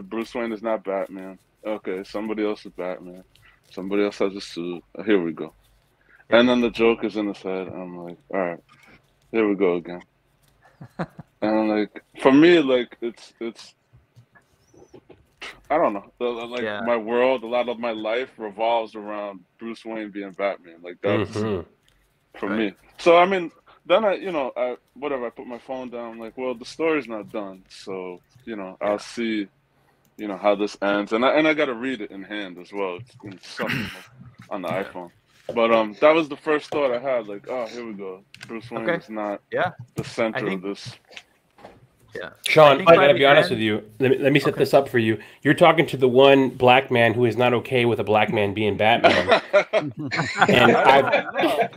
Bruce Wayne is not Batman. Okay, somebody else is Batman. Somebody else has a suit. Here we go. And then the Joker's in his head. And I'm like, all right, here we go again. And I'm like, for me, like, it's I don't know. Like, my world, a lot of my life revolves around Bruce Wayne being Batman. Like, that's for me. So, I mean, then I put my phone down. I'm like, well, the story's not done. So, I'll see, how this ends. And I got to read it in hand as well. It's something on the iPhone. But that was the first thought I had. Like, oh, here we go. Bruce Wayne is not the center of this. Yeah, Sean, I gotta be honest with you. Let me set this up for you. You're talking to the one black man who is not okay with a black man being Batman.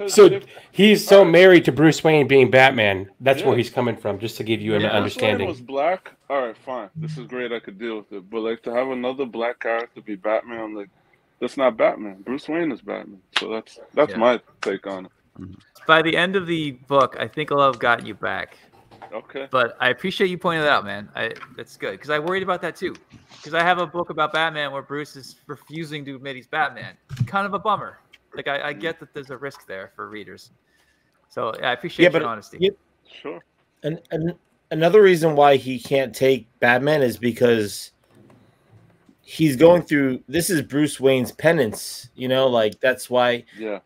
So he's so married to Bruce Wayne being Batman. That's where he's coming from, just to give you an understanding. Bruce Wayne was black. All right, fine. This is great. I could deal with it. But like to have another black character be Batman, I'm like, that's not Batman. Bruce Wayne is Batman. So that's my take on it. By the end of the book, I think I'll have gotten you back. Okay. But I appreciate you pointing it out, man. That's good because I worried about that too. Because I have a book about Batman where Bruce is refusing to admit he's Batman. Kind of a bummer. Like I get that there's a risk there for readers. So I appreciate your honesty. Sure. And another reason why he can't take Batman is because he's going through. This is Bruce Wayne's penance. Like that's why. Yeah.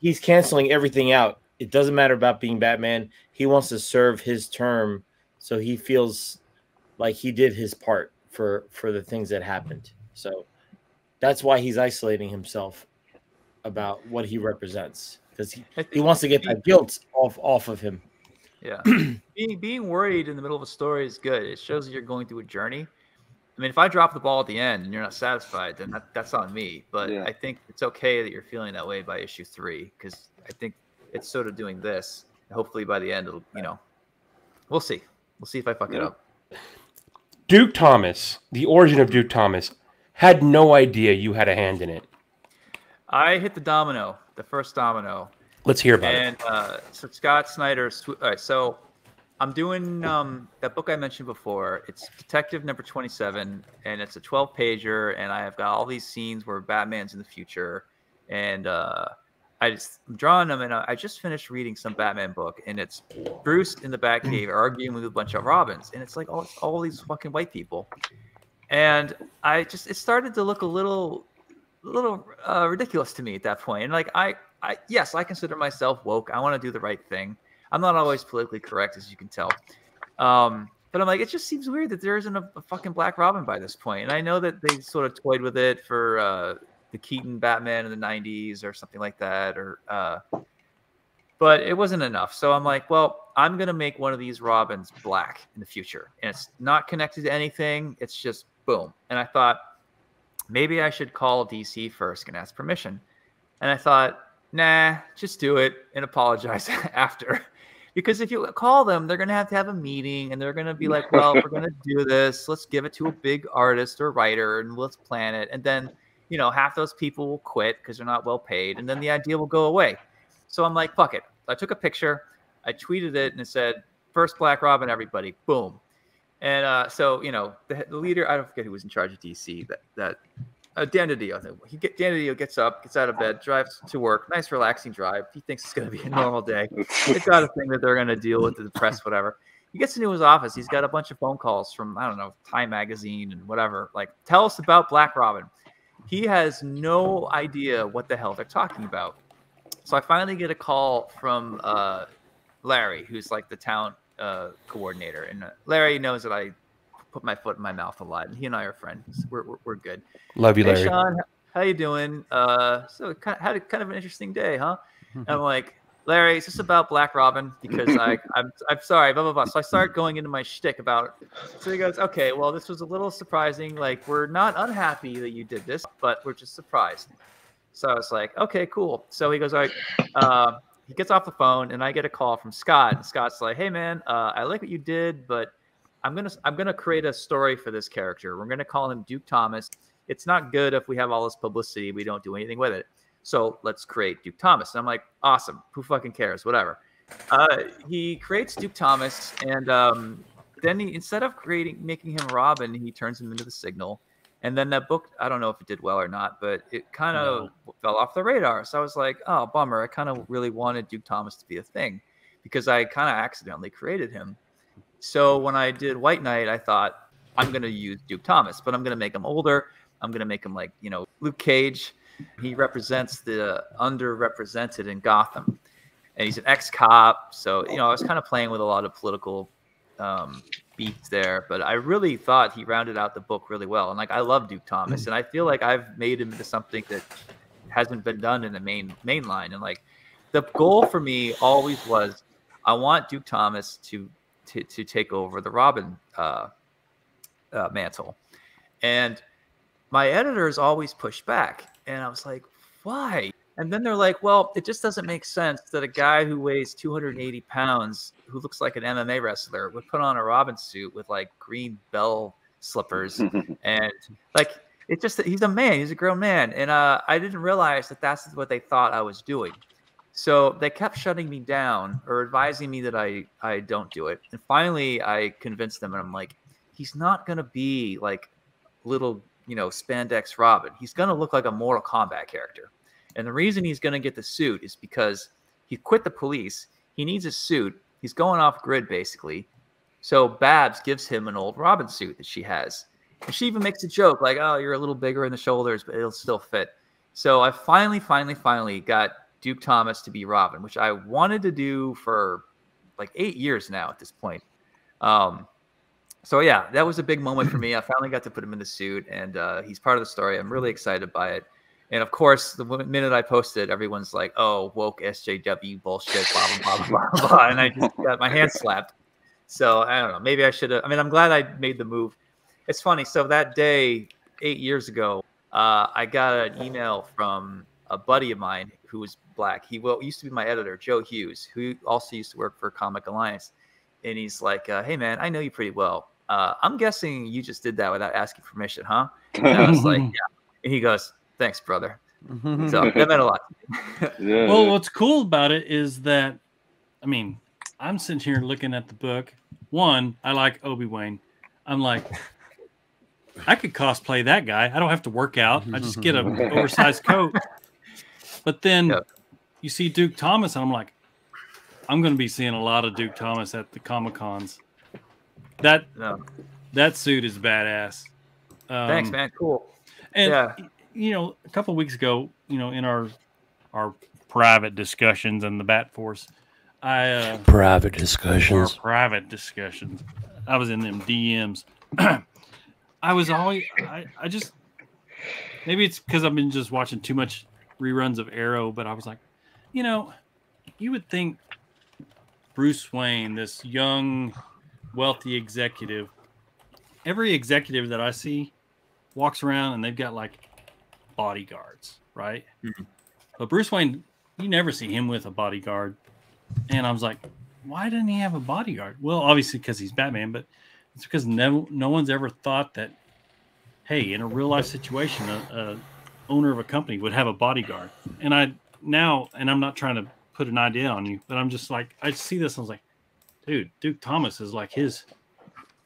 He's canceling everything out. It doesn't matter about being Batman. He wants to serve his term, so he feels like he did his part for the things that happened. So that's why he's isolating himself about what he represents, because he wants to get that guilt off of him. Yeah, being worried in the middle of a story is good. It shows that you're going through a journey. I mean, if I drop the ball at the end and you're not satisfied, then that's on me. But I think it's okay that you're feeling that way by issue 3, because I think it's sort of doing this. Hopefully by the end, it'll, we'll see. We'll see if I fuck it up. Duke Thomas, the origin of Duke Thomas, had no idea you had a hand in it. I hit the first domino. Let's hear about it. And so Scott Snyder. All right, so I'm doing that book I mentioned before. It's Detective number 27, and it's a 12-pager, and I have got all these scenes where Batman's in the future, and I'm drawing them, and I just finished reading some Batman book, and it's Bruce in the Batcave arguing with a bunch of Robins, and it's like all these fucking white people, and it started to look a little ridiculous to me at that point. And like yes, I consider myself woke. I want to do the right thing. I'm not always politically correct, as you can tell. But I'm like, it just seems weird that there isn't a fucking Black Robin by this point. And I know that they sort of toyed with it for the Keaton Batman in the 90s or something like that, but it wasn't enough. So I'm like, well, I'm going to make one of these Robins black in the future. And it's not connected to anything. It's just boom. And I thought, maybe I should call DC first and ask permission. And I thought, nah, just do it and apologize after. Because if you call them, they're going to have a meeting, and they're going to be like, well, we're going to do this. Let's give it to a big artist or writer, and let's plan it. And then, you know, half those people will quit because they're not well paid, and then the idea will go away. So I'm like, fuck it. I took a picture. I tweeted it, and it said, first Black Robin, everybody. Boom. And so, you know, the leader, I don't forget who was in charge of DC, Dan DiDio. Dan DiDio gets up, gets out of bed, drives to work. Nice, relaxing drive. He thinks it's going to be a normal day. It's not a thing that they're going to deal with the press, whatever. He gets into his office. He's got a bunch of phone calls from, I don't know, Time Magazine and whatever. Like, tell us about Black Robin. He has no idea what the hell they're talking about. So I finally get a call from Larry, who's like the town coordinator. And Larry knows that I put my foot in my mouth a lot. And he and I are friends. We're good. Love you, Larry. Hey, Sean, how you doing? So had a kind of an interesting day, huh? And I'm like, Larry, is this about Black Robin? Because I'm sorry, blah, blah, blah. So I start going into my shtick about it. So he goes, okay, well, this was a little surprising. Like, we're not unhappy that you did this, but we're just surprised. So I was like, okay, cool. So he goes, all right. He gets off the phone, and I get a call from Scott. And Scott's like, hey, man, I like what you did, but I'm gonna create a story for this character. We're gonna call him Duke Thomas. It's not good if we have all this publicity, we don't do anything with it. So let's create Duke Thomas. And I'm like, awesome. Who fucking cares? Whatever. He creates Duke Thomas, and then instead of making him Robin, he turns him into the Signal. And then that book, I don't know if it did well or not, but it kind of fell off the radar. So I was like, oh, bummer. I kind of really wanted Duke Thomas to be a thing because I kind of accidentally created him. So when I did White Knight, I thought, I'm going to use Duke Thomas, but I'm going to make him older. I'm going to make him like, you know, Luke Cage. He represents the underrepresented in Gotham. And he's an ex-cop. So, you know, I was kind of playing with a lot of political beats there. But I really thought he rounded out the book really well. And, like, I love Duke Thomas. And I feel like I've made him into something that hasn't been done in the main line. And, like, the goal for me always was I want Duke Thomas to take over the Robin mantle. And my editors always pushed back. And I was like, why? And then they're like, well, it just doesn't make sense that a guy who weighs 280 pounds, who looks like an MMA wrestler, would put on a Robin suit with like green bell slippers. And like, it just, he's a man, he's a grown man. And I didn't realize that that's what they thought I was doing. So they kept shutting me down or advising me that I don't do it. And finally I convinced them, and I'm like, he's not going to be like little, you know, spandex Robin. He's going to look like a Mortal Kombat character. And the reason he's going to get the suit is because he quit the police. He needs a suit. He's going off grid, basically. So Babs gives him an old Robin suit that she has. And she even makes a joke like, oh, you're a little bigger in the shoulders, but it'll still fit. So I finally got Duke Thomas to be Robin, which I wanted to do for like 8 years now at this point. So yeah, that was a big moment for me. I finally got to put him in the suit, and he's part of the story. I'm really excited by it. And of course, the minute I posted, everyone's like, oh, woke SJW bullshit, blah, blah, blah, blah, blah. And I just got my hand slapped. So I don't know. Maybe I should have. I mean, I'm glad I made the move. It's funny. So that day, 8 years ago, I got an email from a buddy of mine who was black. He used to be my editor, Joe Hughes, who also used to work for Comic Alliance. And he's like, hey, man, I know you pretty well. I'm guessing you just did that without asking permission, huh? And I was like, yeah. And he goes, thanks, brother. So that meant a lot. Well, what's cool about it is that, I mean, I'm sitting here looking at the book. One, I like Obi-Wan. I'm like, I could cosplay that guy. I don't have to work out. I just get an oversized coat. But then you see Duke Thomas, and I'm like, I'm going to be seeing a lot of Duke Thomas at the Comic-Cons. That suit is badass. Thanks, man. Cool. And you know, a couple of weeks ago, you know, in our private discussions in the Bat Force, private discussions. I was in them DMs. I was always, I just, maybe it's because I've been just watching too much reruns of Arrow, but I was like, you know, you would think Bruce Wayne, this young, wealthy executive, every executive that I see walks around and they've got like bodyguards, right? Mm-hmm. But Bruce Wayne, you never see him with a bodyguard. And I was like, why didn't he have a bodyguard? Well, obviously because he's Batman, but it's because no one's ever thought that, hey, in a real life situation, a owner of a company would have a bodyguard. And I'm not trying to put an idea on you, but I'm just like, I see this and I was like, dude, Duke Thomas is like his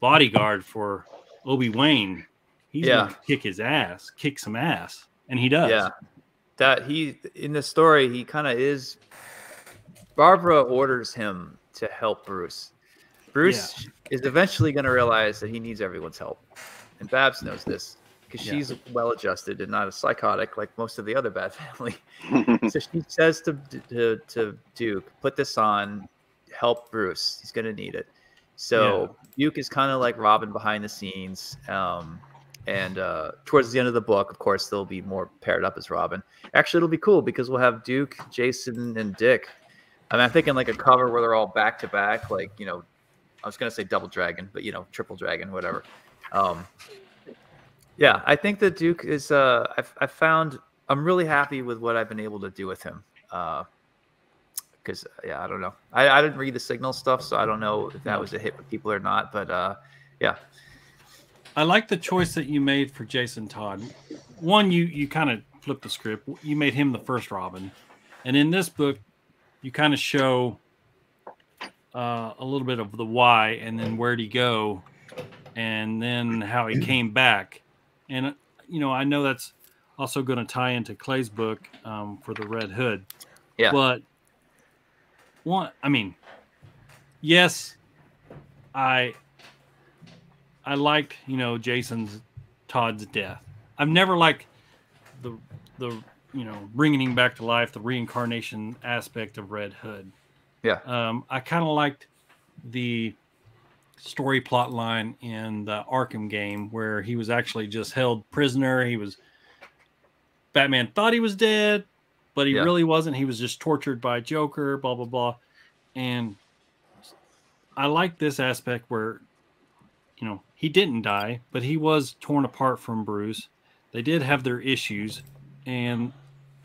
bodyguard for Obi Wayne. He's gonna kick some ass, and he does. Yeah, that he in the story he kind of is. Barbara orders him to help Bruce. Bruce is eventually going to realize that he needs everyone's help, and Babs knows this because she's well-adjusted and not a psychotic like most of the other Bat family. So she says to Duke, "Put this on, help Bruce. He's going to need it." So Duke is kind of like Robin behind the scenes. And towards the end of the book, of course, they'll be more paired up as Robin. Actually, it'll be cool because we'll have Duke, Jason, and Dick. I mean, I'm thinking like a cover where they're all back to back, like, you know, I was going to say double dragon, but, you know, triple dragon, whatever. Yeah, I think that Duke is, I found, I'm really happy with what I've been able to do with him. Because, I don't know. I didn't read the Signal stuff, so I don't know if that was a hit with people or not, but yeah. I like the choice that you made for Jason Todd. One, you kind of flipped the script. You made him the first Robin. And in this book, you kind of show a little bit of the why and then where'd he go and then how he came back. And, you know, I know that's also going to tie into Clay's book for the Red Hood. Yeah. But, yes, I liked, you know, Todd's death. I've never liked the you know, bringing him back to life, the reincarnation aspect of Red Hood. Yeah. I kind of liked the story plot line in the Arkham game where he was actually just held prisoner. Batman thought he was dead, but he really wasn't. He was just tortured by Joker, blah, blah, blah. And I like this aspect where, you know, he didn't die, but he was torn apart from Bruce. They did have their issues, and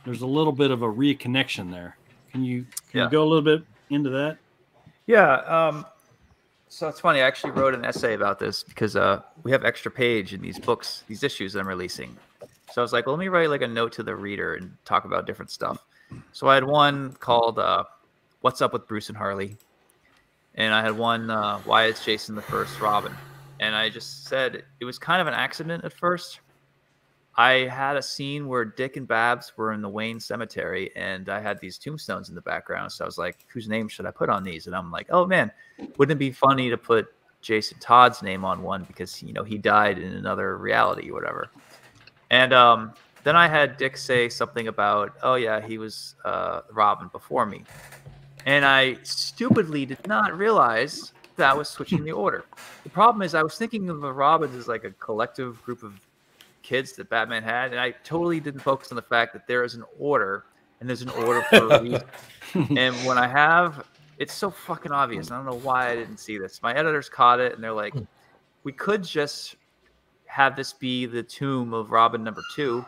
there's a little bit of a reconnection there. Can you go a little bit into that? Yeah. So it's funny. I actually wrote an essay about this because we have extra page in these books, these issues that I'm releasing. So I was like, well, let me write like a note to the reader and talk about different stuff. So I had one called "What's Up with Bruce and Harley," and I had one "Why is Jason the First Robin?" And I just said it was kind of an accident at first. I had a scene where Dick and Babs were in the Wayne Cemetery, and I had these tombstones in the background. So I was like, whose name should I put on these? And I'm like, oh, man, wouldn't it be funny to put Jason Todd's name on one because, you know, he died in another reality or whatever. And then I had Dick say something about, oh, yeah, he was Robin before me. And I stupidly did not realize that I was switching the order. The problem is I was thinking of the Robins as like a collective group of kids that Batman had, and I totally didn't focus on the fact that there is an order, and there's an order for a reason. And when I have, it's so fucking obvious. I don't know why I didn't see this. My editors caught it, and they're like, we could just have this be the tomb of Robin #2.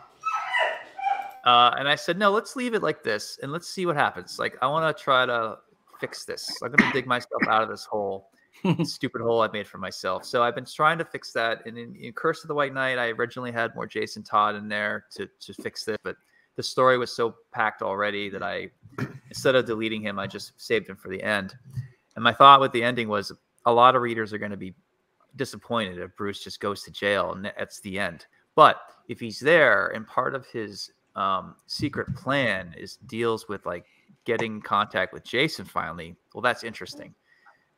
And I said, no, let's leave it like this, and let's see what happens. Like, I want to try to fix this. I'm going to dig myself out of this hole. Stupid hole I made for myself. So I've been trying to fix that. And in Curse of the White Knight, I originally had more Jason Todd in there to fix this, but the story was so packed already that I, instead of deleting him, I just saved him for the end. And my thought with the ending was a lot of readers are going to be disappointed if Bruce just goes to jail and that's the end. But if he's there and part of his secret plan deals with like getting contact with Jason finally, well, that's interesting.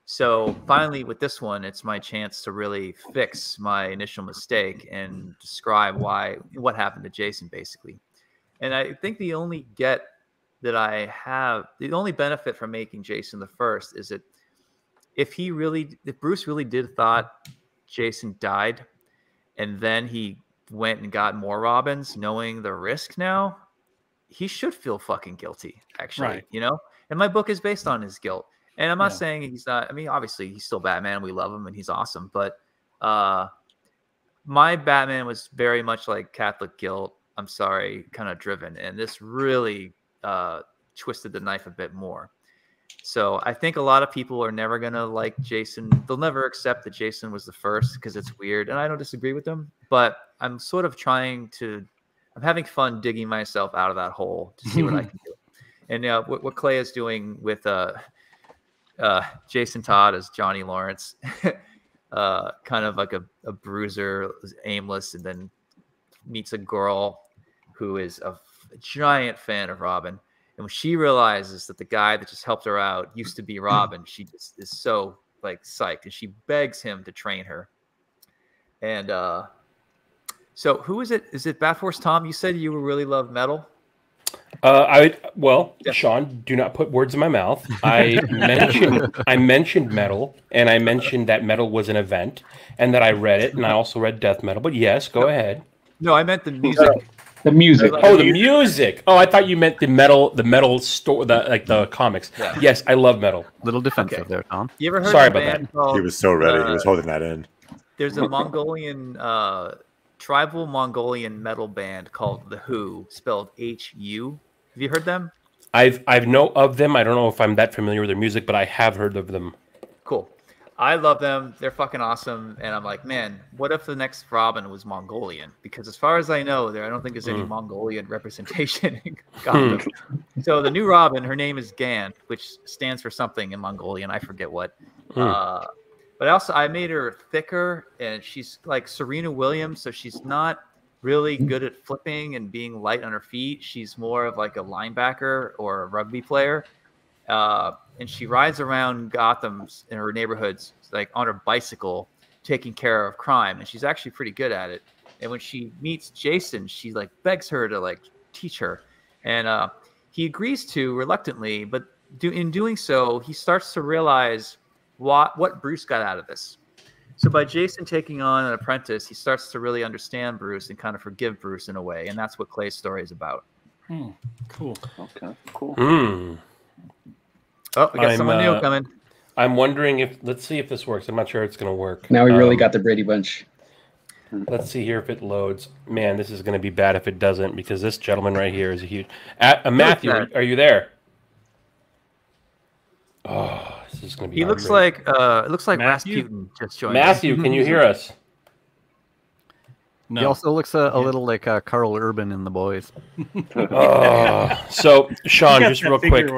So finally, with this one, it's my chance to really fix my initial mistake and describe what happened to Jason, basically. And I think the only benefit from making Jason the first is that if Bruce really did thought Jason died, and then he went and got more Robins, knowing the risk now, he should feel fucking guilty, actually. Right. You know? And my book is based on his guilt. And I'm not saying he's not. I mean, obviously, he's still Batman. We love him, and he's awesome. But my Batman was very much like Catholic guilt. I'm sorry, kind of driven. And this really twisted the knife a bit more. So I think a lot of people are never going to like Jason. They'll never accept that Jason was the first because it's weird. And I don't disagree with them. But I'm sort of I'm having fun digging myself out of that hole to see what I can do. And what Clay is doing with Jason Todd as Johnny Lawrence, kind of like a bruiser, aimless, and then meets a girl who is a giant fan of Robin. And when she realizes that the guy that just helped her out used to be Robin, she just is so like psyched, and she begs him to train her. And so who is it? Is it Batforce Tom? You said you really love metal. Sean, do not put words in my mouth. I mentioned metal, and I mentioned that metal was an event, and that I read it, and I also read death metal. But yes, go ahead. No, I meant the music. The music. Oh, the music. Oh, I thought you meant the metal store, the comics. Yeah. Yes, I love metal. Little defensive there, Tom. You ever heard Sorry of a about band that. called, He was so ready. He was holding that in. There's a Mongolian, tribal Mongolian metal band called The Who, spelled H-U. Have you heard them? I've know of them. I don't know if I'm that familiar with their music, but I have heard of them. Cool. I love them. They're fucking awesome. And I'm like, man, what if the next Robin was Mongolian? Because as far as I know, I don't think there's any Mongolian representation in Gotham. So the new Robin, her name is Gan, which stands for something in Mongolian. I forget what. But also, I made her thicker, and she's like Serena Williams, so she's not really good at flipping and being light on her feet. She's more of like a linebacker or a rugby player. And she rides around Gotham in her neighborhoods, like on her bicycle, taking care of crime. And she's actually pretty good at it. And when she meets Jason, she like begs her to like teach her. And he agrees to reluctantly, but in doing so, he starts to realize what Bruce got out of this. So by Jason taking on an apprentice, he starts to really understand Bruce and kind of forgive Bruce in a way. And that's what Clay's story is about. Cool. Okay, cool. Oh, we got someone new coming. I'm wondering let's see if this works. I'm not sure it's going to work. Now we really got the Brady Bunch. Let's see here if it loads. Man, this is going to be bad if it doesn't, because this gentleman right here is a huge... Matthew, are you there? Oh, this is going to be... It looks like Rasputin just joined. Matthew, can you hear us? No. He also looks a little like Carl Urban in The Boys. So, Sean, just real quick,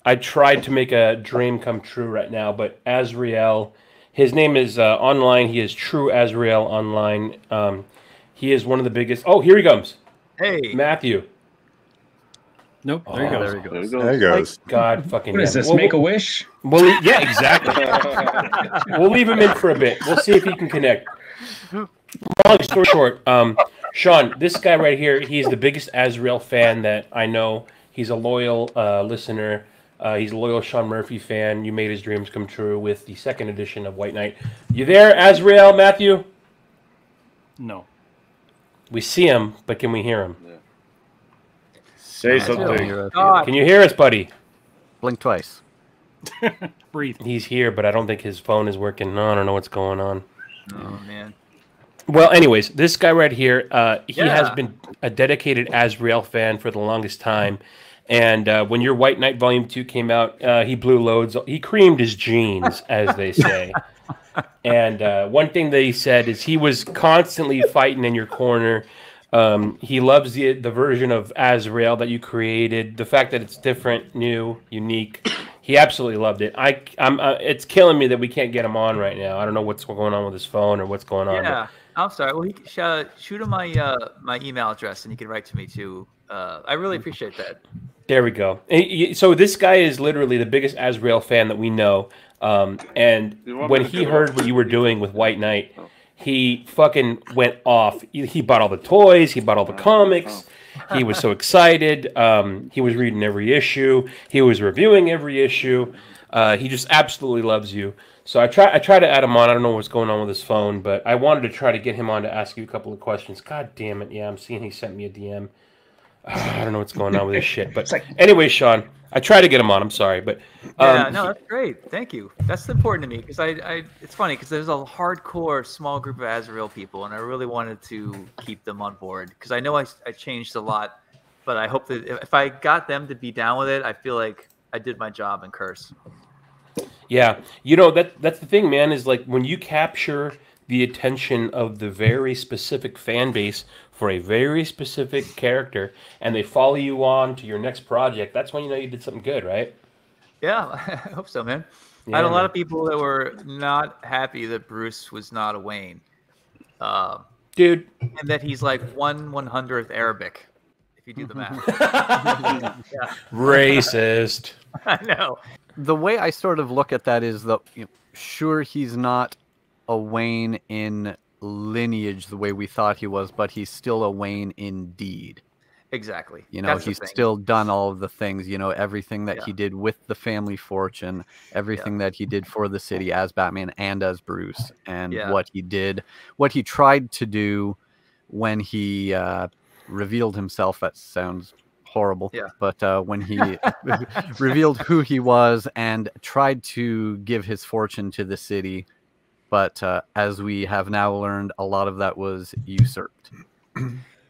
I tried to make a dream come true right now, but Azrael, his name is online. He is True Azrael online. He is one of the biggest. Oh, here he comes. Hey, Matthew. Nope. There he goes. There he goes. God fucking. What is this? Make a wish? Yeah, exactly. We'll leave him in for a bit. We'll see if he can connect. Long story short, Sean, this guy right here, he's the biggest Azrael fan that I know. He's a loyal listener. He's a loyal Sean Murphy fan. You made his dreams come true with the second edition of White Knight. You there, Azrael, Matthew? No. We see him, but can we hear him? Yeah. Say something. Can you hear us, buddy? Blink twice. Breathe. He's here, but I don't think his phone is working. No, I don't know what's going on. Oh, man. Well, anyways, this guy right here, he has been a dedicated Azrael fan for the longest time. And when your White Knight Volume 2 came out, he blew loads. He creamed his jeans, as they say. And one thing that he said is he was constantly fighting in your corner. He loves the version of Azrael that you created. The fact that it's different, new, unique. He absolutely loved it. It's killing me that we can't get him on right now. I don't know what's going on with his phone or what's going on. Yeah, I'm sorry. Well, shoot him my email address, and he can write to me too. I really appreciate that. There we go. So this guy is literally the biggest Azrael fan that we know. And when he heard what you were doing with White Knight, he fucking went off. He bought all the toys. He bought all the comics. He was so excited. He was reading every issue. He was reviewing every issue. He just absolutely loves you. So I try to add him on. I don't know what's going on with his phone, but I wanted to try to get him on to ask you a couple of questions. God damn it. Yeah, I'm seeing he sent me a DM. I don't know what's going on with this shit. But anyway, Sean, I try to get him on. I'm sorry. But yeah, no, that's great. Thank you. That's important to me because it's funny because there's a hardcore small group of Azrael people, and I really wanted to keep them on board because I know I changed a lot, but I hope that if I got them to be down with it, I feel like I did my job and curse. Yeah, you know that's the thing, man. Is like when you capture the attention of the very specific fan base for a very specific character, and they follow you on to your next project. That's when you know you did something good, right? Yeah, I hope so, man. Yeah, I had a lot of people that were not happy that Bruce was not a Wayne, dude, and that he's like 1/100th Arabic. If you do the math. Yeah. Racist. I know. The way I sort of look at that is that, sure, he's not a Wayne in lineage the way we thought he was, but he's still a Wayne in deed. Exactly. He's still done all of the things, everything that he did with the family fortune, everything that he did for the city as Batman and as Bruce, and what he tried to do when he revealed himself. That sounds horrible, but when he revealed who he was and tried to give his fortune to the city, but as we have now learned, a lot of that was usurped.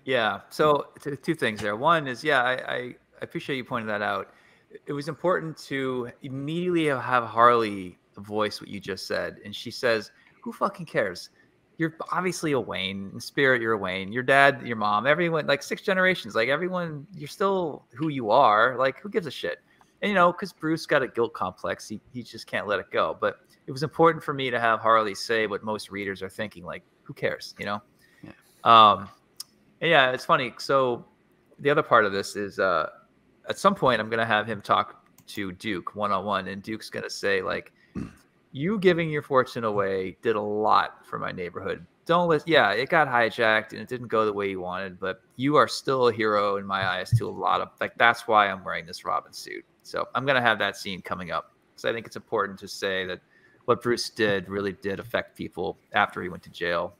Yeah, so two things there. One is, I appreciate you pointing that out. It was important to immediately have Harley voice what you just said, and she says, who fucking cares? You're obviously a Wayne. In spirit, you're a Wayne. Your dad, your mom, everyone, like 6 generations, like everyone, you're still who you are. Like, who gives a shit? And, because Bruce got a guilt complex, he just can't let it go. But it was important for me to have Harley say what most readers are thinking, like, who cares, And it's funny. So the other part of this is at some point I'm going to have him talk to Duke one-on-one, and Duke's going to say, like, you giving your fortune away did a lot for my neighborhood. It got hijacked and it didn't go the way you wanted, but you are still a hero in my eyes to a lot of, like, that's why I'm wearing this Robin suit. So I'm going to have that scene coming up because I think it's important to say that what Bruce did really did affect people after he went to jail,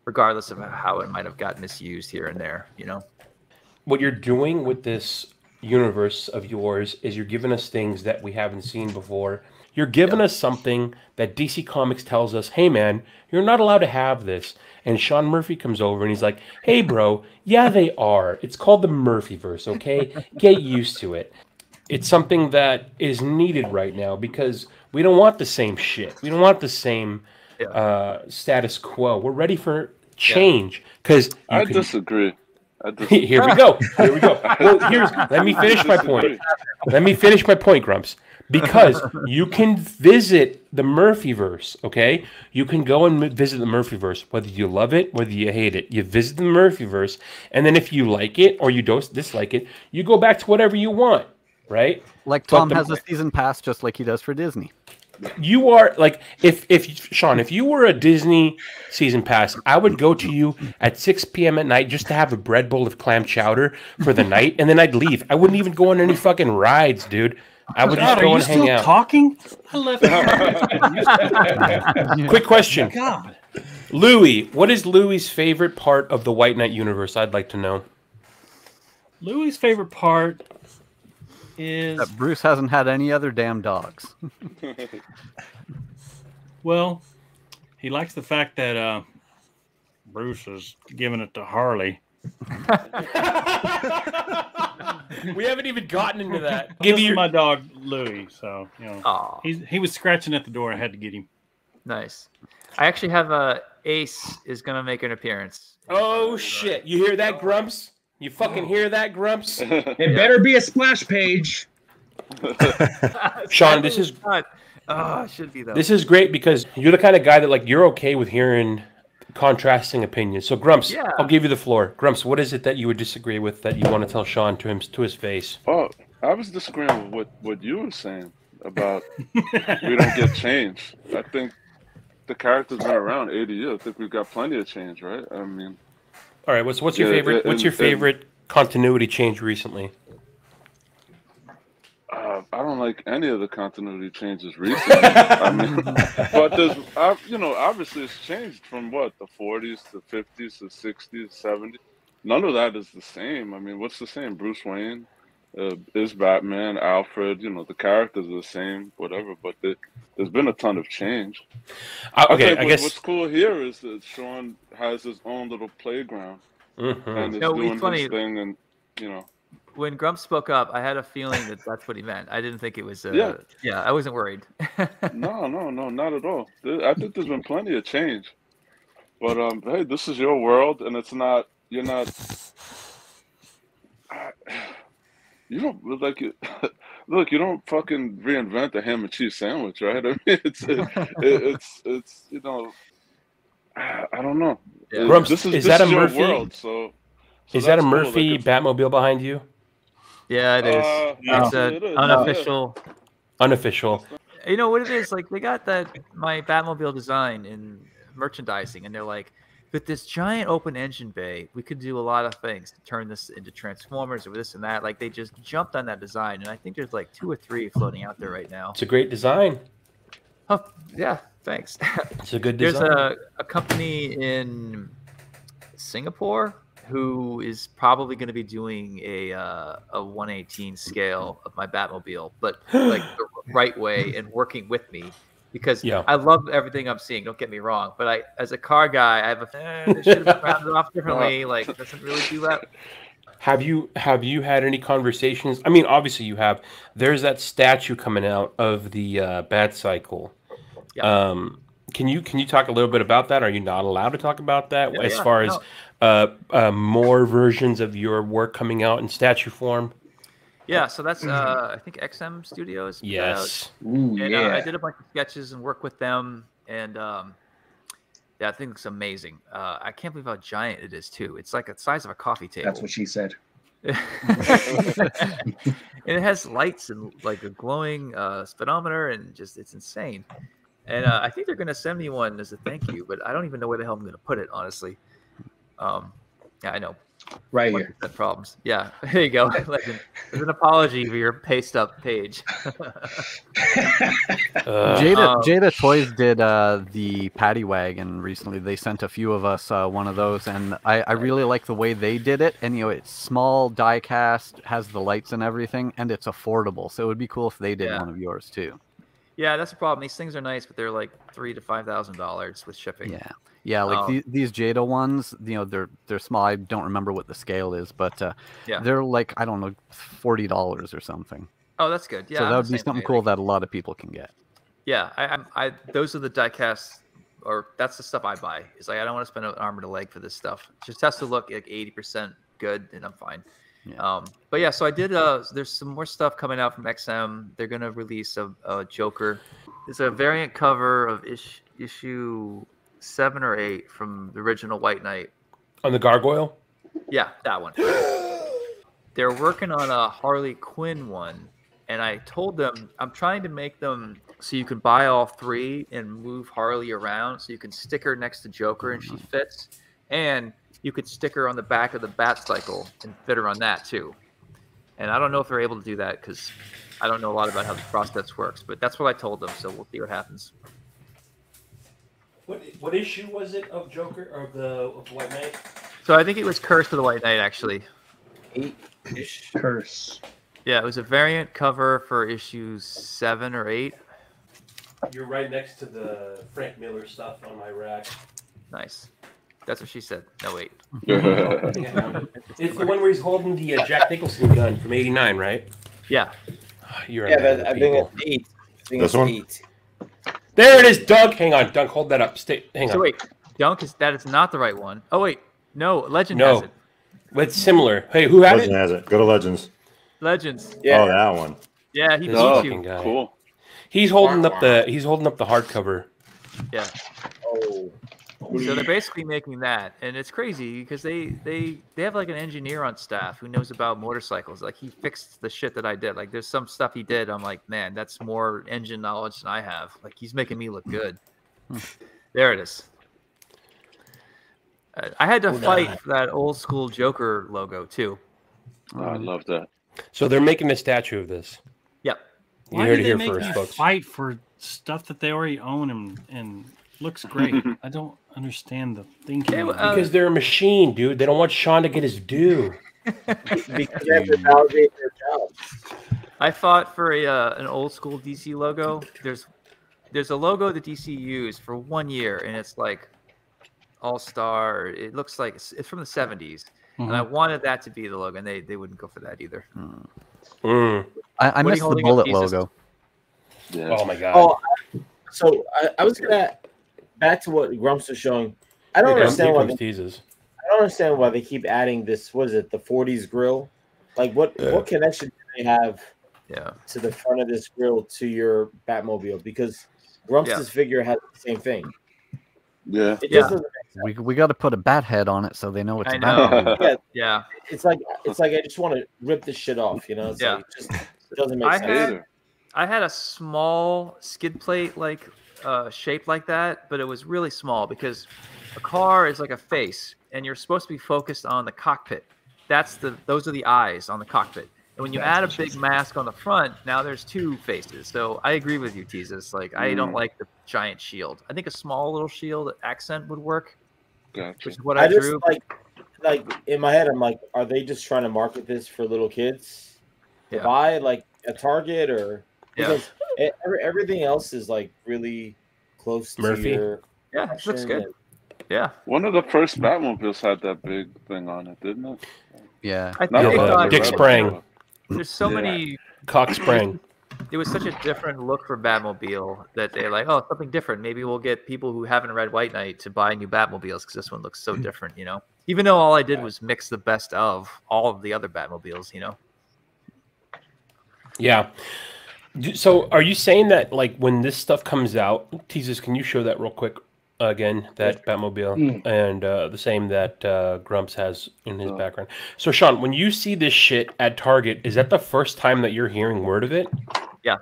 regardless of how it might have got misused here and there, What you're doing with this universe of yours is you're giving us things that we haven't seen before. You're giving us something that DC Comics tells us, hey, man, you're not allowed to have this. And Sean Murphy comes over and he's like, hey, bro, yeah, they are. It's called the Murphyverse, okay? Get used to it. It's something that is needed right now because we don't want the same shit. We don't want the same status quo. We're ready for change. Because I disagree. Here we go. Well, let me finish my point. Let me finish my point, Grumps. Because you can visit the Murphyverse, okay? You can go and visit the Murphyverse, whether you love it, whether you hate it. You visit the Murphyverse, and then if you like it or you don't dislike it, you go back to whatever you want, right? Like Tom has a season pass, just like he does for Disney. You are like, if Sean, if you were a Disney season pass, I would go to you at 6 p.m. at night just to have a bread bowl of clam chowder for the night, and then I'd leave. I wouldn't even go on any fucking rides, dude. I would just go and hang out. Talking? I left. Quick question. God. Louis, what is Louis' favorite part of the White Knight universe? I'd like to know. Louis' favorite part is that Bruce hasn't had any other damn dogs. Well, he likes the fact that Bruce is giving it to Harley. We haven't even gotten into that. Give me my dog Louis, so he was scratching at the door. I had to get him. Nice. I actually have Ace is gonna make an appearance. Oh shit! You hear that, Grumps? You fucking hear that, Grumps? It better be a splash page. Sean, this is it should be though. This is great because you're the kind of guy that like you're okay with hearing contrasting opinions. So Grumps, I'll give you the floor. Grumps, what is it that you would disagree with that you want to tell Sean to his face? Oh, I was disagreeing with what you were saying about we don't get change. I think the character's been around 80 years. I think we've got plenty of change, right? I mean, all right. What's your favorite? What's your favorite continuity change recently? I don't like any of the continuity changes recently. I mean, but there's, obviously it's changed from what, the 40s to 50s to 60s, 70s. None of that is the same. I mean, what's the same? Bruce Wayne is Batman, Alfred. The characters are the same, whatever. But there's been a ton of change. Okay, I guess what's cool here is that Sean has his own little playground and is doing his thing, and When Grump spoke up, I had a feeling that that's what he meant. I didn't think it was. Yeah, I wasn't worried. No, not at all. I think there's been plenty of change. But hey, this is your world, and it's not. You're not. You don't like it. Look, you don't fucking reinvent the ham and cheese sandwich, right? I mean, it's I don't know. Yeah. Grumps, is that a your Murphy? World, so is that a Murphy Batmobile behind you? Yeah, it is. It's it is. unofficial. Unofficial. You know what it is? Like they got my Batmobile design in merchandising, and they're like, with this giant open engine bay, we could do a lot of things to turn this into Transformers or this and that. Like they just jumped on that design, and I think there's like 2 or 3 floating out there right now. It's a great design. Oh yeah, thanks. It's a good design. There's a company in Singapore who is probably going to be doing a 1/18 scale of my Batmobile, but like the right way and working with me. Because I love everything I'm seeing. Don't get me wrong, but as a car guy, I have they should have rounded off differently. Like, it doesn't really do that. Have you had any conversations? I mean, obviously you have. There's that statue coming out of the Bat Cycle. Yeah. Can you talk a little bit about that? Are you not allowed to talk about that as Yeah, far as more versions of your work coming out in statue form? Yeah, so that's I think XM Studios. Yes. Ooh, and, I did a bunch of sketches and work with them, and I think it's amazing. I can't believe how giant it is too. It's like the size of a coffee table. That's what she said. And it has lights and like a glowing speedometer, and just it's insane. And I think they're going to send me one as a thank you, but I don't even know where the hell I'm going to put it, honestly. Yeah, I know. Right here. Problems. Yeah, there you go. Legend. There's an apology for your paste up page. Jada Toys did the Paddy Wagon recently. They sent a few of us one of those, and I really like the way they did it. And it's small, die cast, has the lights and everything, and it's affordable. So it would be cool if they did one of yours too. Yeah, that's the problem. These things are nice, but they're like $3,000 to $5,000 with shipping. Yeah, like these Jada ones, they're small. I don't remember what the scale is, but they're like, I don't know, $40 or something. Oh, that's good. Yeah, so that would be something cool that a lot of people can get. Yeah, I those are the die casts, or that's the stuff I buy. It's like I don't want to spend an arm and a leg for this stuff. It just has to look like 80% good, and I'm fine. Yeah. But yeah, so I did. There's some more stuff coming out from XM. They're gonna release a Joker. It's a variant cover of issue 7 or 8 from the original White Knight. On the Gargoyle? Yeah, that one. They're working on a Harley Quinn one, and I told them I'm trying to make them so you can buy all 3 and move Harley around, so you can stick her next to Joker and she fits, and you could stick her on the back of the Bat Cycle and fit her on that too. And I don't know if they're able to do that because I don't know a lot about how the process works, but that's what I told them, so we'll see what happens. What issue was it of Joker or of the White Knight? So I think it was Curse of the White Knight, actually. 8-ish. Curse. Yeah, it was a variant cover for issues 7 or 8. You're right next to the Frank Miller stuff on my rack. Nice. That's what she said. No, wait. It's the one where he's holding the Jack Nicholson gun from '89, right? Yeah. You're I think it's 8. I think This it's one? 8. There it is, Doug. Hang on, Doug. Hold that up. Hang on. So wait, Dunk that is not the right one. Oh wait, no, Legend No. has it. It's similar. Hey, who had Legend it? has it. Go to Legends. Legends. Oh, that one. Yeah, he beat fucking you. guy. Cool. He's holding up the hardcover. Yeah. Oh. So they're basically making that, and it's crazy because they have like an engineer on staff who knows about motorcycles. Like he fixed the shit that I did. Like there's some stuff he did. I'm like, man, that's more engine knowledge than I have. Like he's making me look good. There it is. I had to fight for that old school Joker logo too. Oh, I love that. So they're making a statue of this. Yep. You Why heard do it they here make first, you folks. fight for stuff that they already own and looks great? I don't understand the thinking. Because they're a machine, dude. They don't want Sean to get his due. Because they have to validate their job. I fought for an old school DC logo. There's a logo that DC used for 1 year, and it's like All-Star. It looks like it's from the 70s. And I wanted that to be the logo, and they wouldn't go for that either. I missed the bullet logo. Yeah. Oh my god. Oh, so I was gonna back to what Grumps was showing. I don't understand why. I don't understand why they keep adding this. What is it? The 40s grill? Like what connection do they have? To the front of this grill to your Batmobile, because Grumps' figure has the same thing. Yeah. It just doesn't make We got to put a bat head on it so they know it's a Batmobile. yeah. It's like I just want to rip this shit off, you know? It's like, it just doesn't make sense. I had a small skid plate shape like that, but it was really small because a car is like a face, and you're supposed to be focused on the cockpit. Those are the eyes on the cockpit. And when you add a big mask on the front, now there's two faces. So I agree with you, Teasus. Like, I don't like the giant shield. I think a small little shield accent would work. Gotcha. Which is what I drew. Just like in my head, I'm like, are they just trying to market this for little kids to buy, like at Target, or because everything else is like really close to your. Yeah, it looks good. Yeah. One of the first Batmobiles had that big thing on it, didn't it? Yeah. I think they thought, Dick Sprang. There's so many cock sprang. It was such a different look for Batmobile that they're like, oh, something different. Maybe we'll get people who haven't read White Knight to buy new Batmobiles because this one looks so different, you know? Even though all I did was mix the best of all of the other Batmobiles, you know? Yeah. So are you saying that, like, when this stuff comes out, Teasus, can you show that real quick again, that Batmobile, and the same that Grumps has in his background? So, Sean, when you see this shit at Target, is that the first time that you're hearing word of it? Yeah.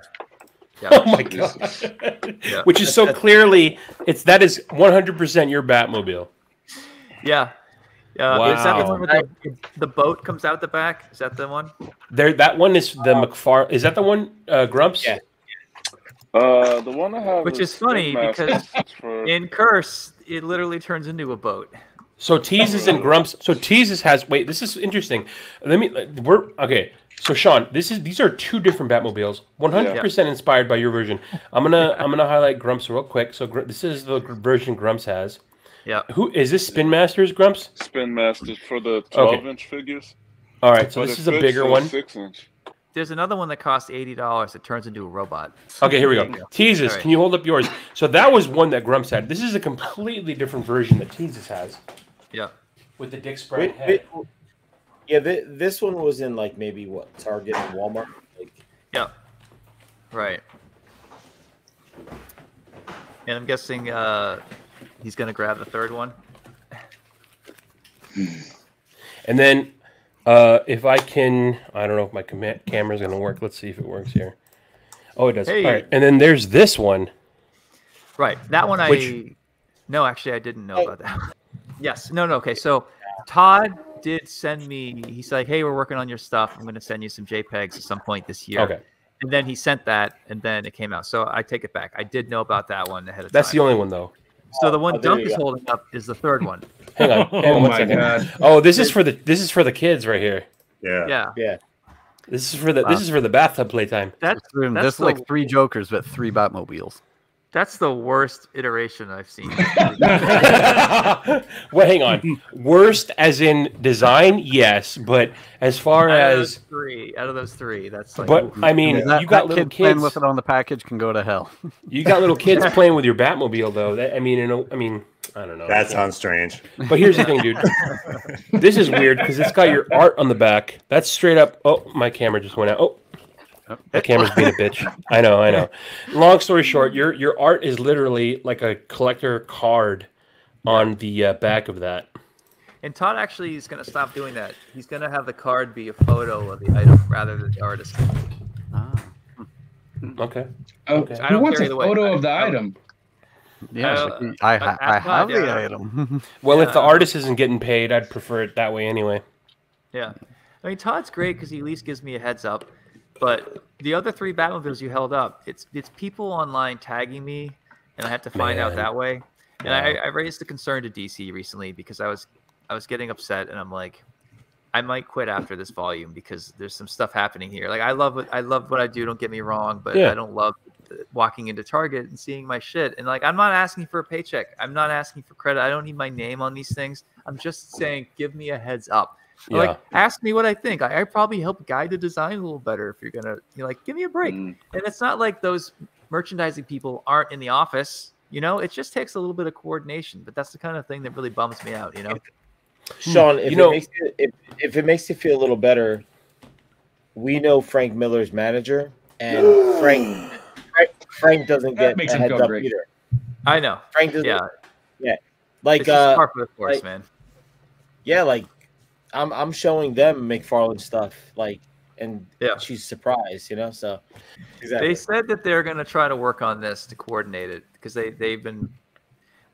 Oh my god! Which is so clearly, that is 100% your Batmobile. Yeah. Wow. Is that the one with the boat comes out the back? Is that the one? That one is the McFar. Is that the one, Grumps? Yeah. The one I have, which is funny because in Curse it literally turns into a boat. So Teasus and Grumps. So Teasus has. Wait, this is interesting. Okay. So Sean, these are two different Batmobiles, 100% inspired by your version. I'm gonna highlight Grumps real quick. So this is the version Grumps has. Yeah. Who is this? Spin Masters, Grumps? Spin Masters for the 12-inch figures. All right. So this is a bigger one. 6-inch. There's another one that costs $80 that turns into a robot. Okay, here we go. Teasus, right. Can you hold up yours? So that was one that Grumps had. This is a completely different version that Teasus has. Yeah. With the Dick Sprang head. This one was in like maybe what, Target and Walmart? Yeah. Right. And I'm guessing he's going to grab the third one. And then if I can, I don't know if my camera is going to work. Let's see if it works here. Oh, it does. Hey. All right. And then there's this one. Right. That one No, actually, I didn't know about that. Yes. No. Okay. So Todd did send me, he's like, hey, we're working on your stuff. I'm going to send you some JPEGs at some point this year. Okay. And then he sent that, and then it came out. So I take it back. I did know about that one ahead of time. That's the only one, though. So the one Dunk is holding up is the third one. Hang on. Oh my god. Oh, this is for the kids right here. Yeah. This is for the bathtub playtime. This is like 3 Jokers, but 3 Batmobiles. That's the worst iteration I've seen. Well, hang on. Worst as in design, yes, but as far as out of those three, that's like. But I mean, you got little kid kids playing with it on the package can go to hell. You got little kids playing with your Batmobile, though. I mean, I don't know. That sounds strange. But here's the thing, dude. This is weird because it's got your art on the back. That's straight up. Oh, my camera just went out. Oh. That camera's being a bitch. I know. Long story short, your art is literally like a collector card on the back of that. And Todd actually is going to stop doing that. He's going to have the card be a photo of the item rather than the artist. Okay. Who wants a photo of the item? Yeah, I have the item. Well, if the artist isn't getting paid, I'd prefer it that way anyway. Yeah. I mean, Todd's great because he at least gives me a heads up. But the other 3 Batmobiles you held up, it's people online tagging me, and I have to find out that way. And I raised the concern to DC recently because I was getting upset, and I'm like, I might quit after this volume because there's some stuff happening here. Like I love what I do. Don't get me wrong, but I don't love walking into Target and seeing my shit. And like, I'm not asking for a paycheck. I'm not asking for credit. I don't need my name on these things. I'm just saying, give me a heads up. Like, ask me what I think. I probably help guide the design a little better if you're gonna, like, give me a break. And it's not like those merchandising people aren't in the office. It just takes a little bit of coordination. But that's the kind of thing that really bums me out. Sean, if it makes you feel a little better, we know Frank Miller's manager, and Frank doesn't get a heads up either. I know. Frank doesn't. Yeah. Like it's just par for the course, man. Yeah, like I'm showing them McFarlane stuff, like, and she's surprised, So exactly. They said that they're going to try to work on this to coordinate it because they've been.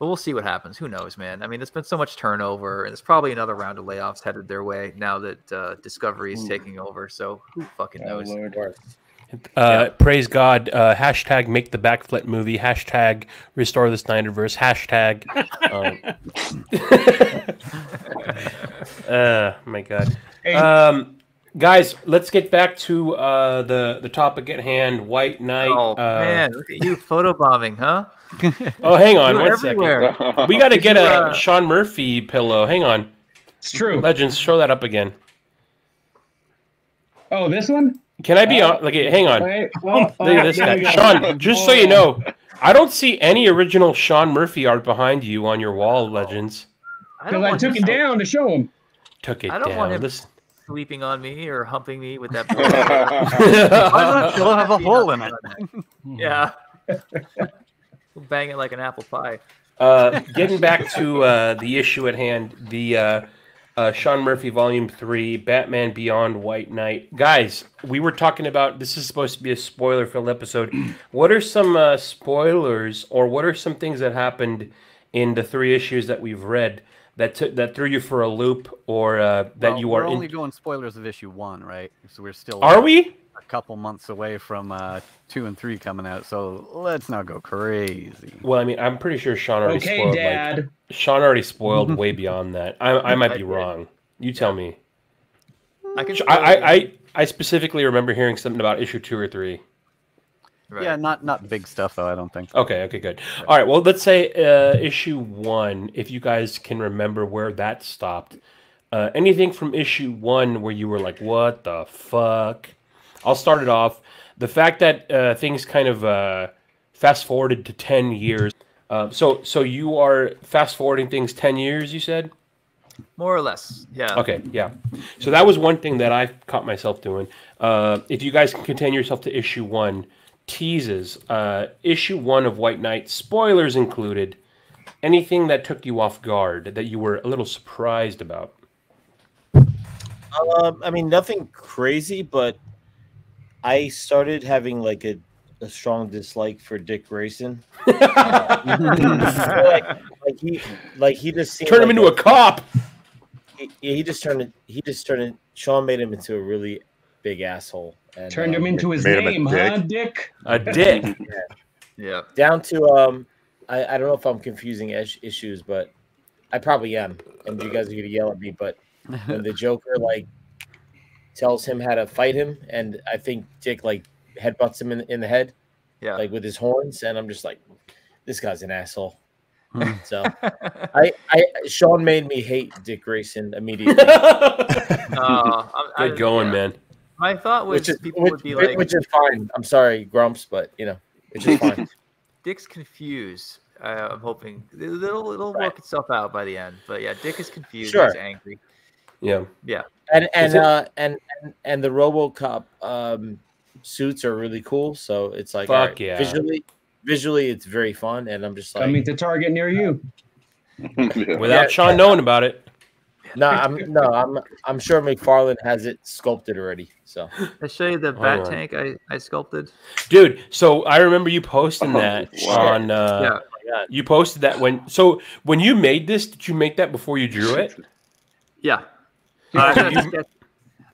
But we'll see what happens. Who knows, man? I mean, there's been so much turnover, and there's probably another round of layoffs headed their way now that Discovery is taking over. So who fucking knows? Praise God. Hashtag make the backflip movie. Hashtag restore the Snyderverse. Hashtag. My God. Hey. Guys, let's get back to the topic at hand. White Knight. Oh man, look at you photobombing, huh? Oh, hang on one second. We got to get a Sean Murphy pillow. Hang on. It's true. Legends, show that up again. Oh, this one? Can I be on? Like, hang on. Look at this guy, Sean. Just so you know, I don't see any original Sean Murphy art behind you on your wall, Legends. Because I took it down to show him. Took it down. I don't want him sleeping on me or humping me with that. Why not? You'll have a hole in it. Yeah. Bang it like an apple pie. Getting back to the issue at hand, the Sean Murphy Volume 3, Batman Beyond White Knight. Guys, we were talking about, this is supposed to be a spoiler-filled episode. What are some spoilers, or what are some things that happened in the 3 issues that we've read that threw you for a loop, or that you are... We're only going spoilers of issue 1, right? So we're still... Are we? A couple months away from 2 and 3 coming out, so let's not go crazy. Well, I mean, I'm pretty sure Sean already spoiled. Dad. Like, Sean already spoiled way beyond that. I might be wrong. You tell me. I specifically remember hearing something about issue 2 or 3. Right. Yeah, not big stuff though. I don't think. Okay, good. All right. Well, let's say issue 1. If you guys can remember where that stopped, anything from issue 1 where you were like, "What the fuck?" I'll start it off. The fact that things kind of fast forwarded to 10 years. So you are fast forwarding things 10 years, you said? More or less, yeah. Okay, yeah. So that was one thing that I caught myself doing. If you guys can contain yourself to issue 1, teases. Issue 1 of White Knight, spoilers included. Anything that took you off guard that you were a little surprised about? I mean, nothing crazy, but I started having like a strong dislike for Dick Grayson. He just seemed turn him into a cop. He just turned. Sean made him into a really big asshole. And, turned him into his name, huh, Dick? A dick. Yeah. Down to I don't know if I'm confusing issues, but I probably am, and you guys are gonna yell at me. But when the Joker tells him how to fight him, and I think Dick headbutts him in the head, with his horns, and I'm just like, this guy's an asshole. So Sean made me hate Dick Grayson immediately. Good going, man. My thought was which is fine. I'm sorry, Grumps, but which is fine. Dick's confused. I'm hoping it'll work itself out by the end. But yeah, Dick is confused. Sure. He's angry. Yeah. And the RoboCop suits are really cool. So it's like, yeah. Visually, it's very fun, and I'm just like, coming to Target near you, without Sean knowing about it. I'm sure McFarlane has it sculpted already. So I show you the bat tank I sculpted, dude. So I remember you posting that on. You posted that when you made this. Did you make that before you drew it? Yeah.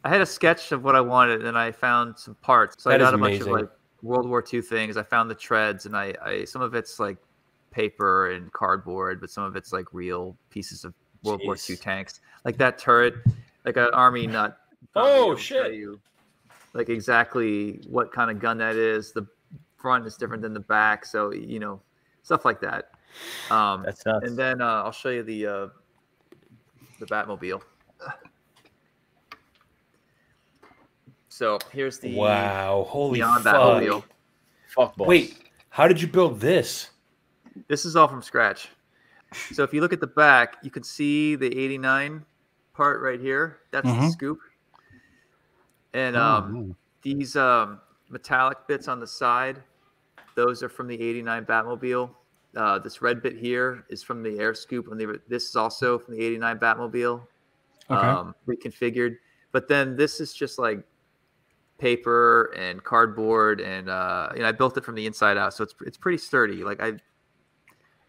I had a sketch of what I wanted, and I found some parts. So That I is got a bunch of amazing. like World War II things. I found the treads, and I some of it's like paper and cardboard, but some of it's like real pieces of World War II tanks. Like that turret, like an army nut. Oh, will show shit. you like exactly what kind of gun that is. The front is different than the back, so stuff like that. That's nuts. And then I'll show you the Batmobile. So here's the Wow, holy Beyond fuck. Batmobile. Fuck balls. Wait, how did you build this? This is all from scratch. So if you look at the back, you can see the 89 part right here. That's the scoop. And these metallic bits on the side, those are from the 89 Batmobile. This red bit here is from the air scoop. And this is also from the 89 Batmobile. Reconfigured. But then this is just like paper and cardboard, and I built it from the inside out, so it's pretty sturdy. Like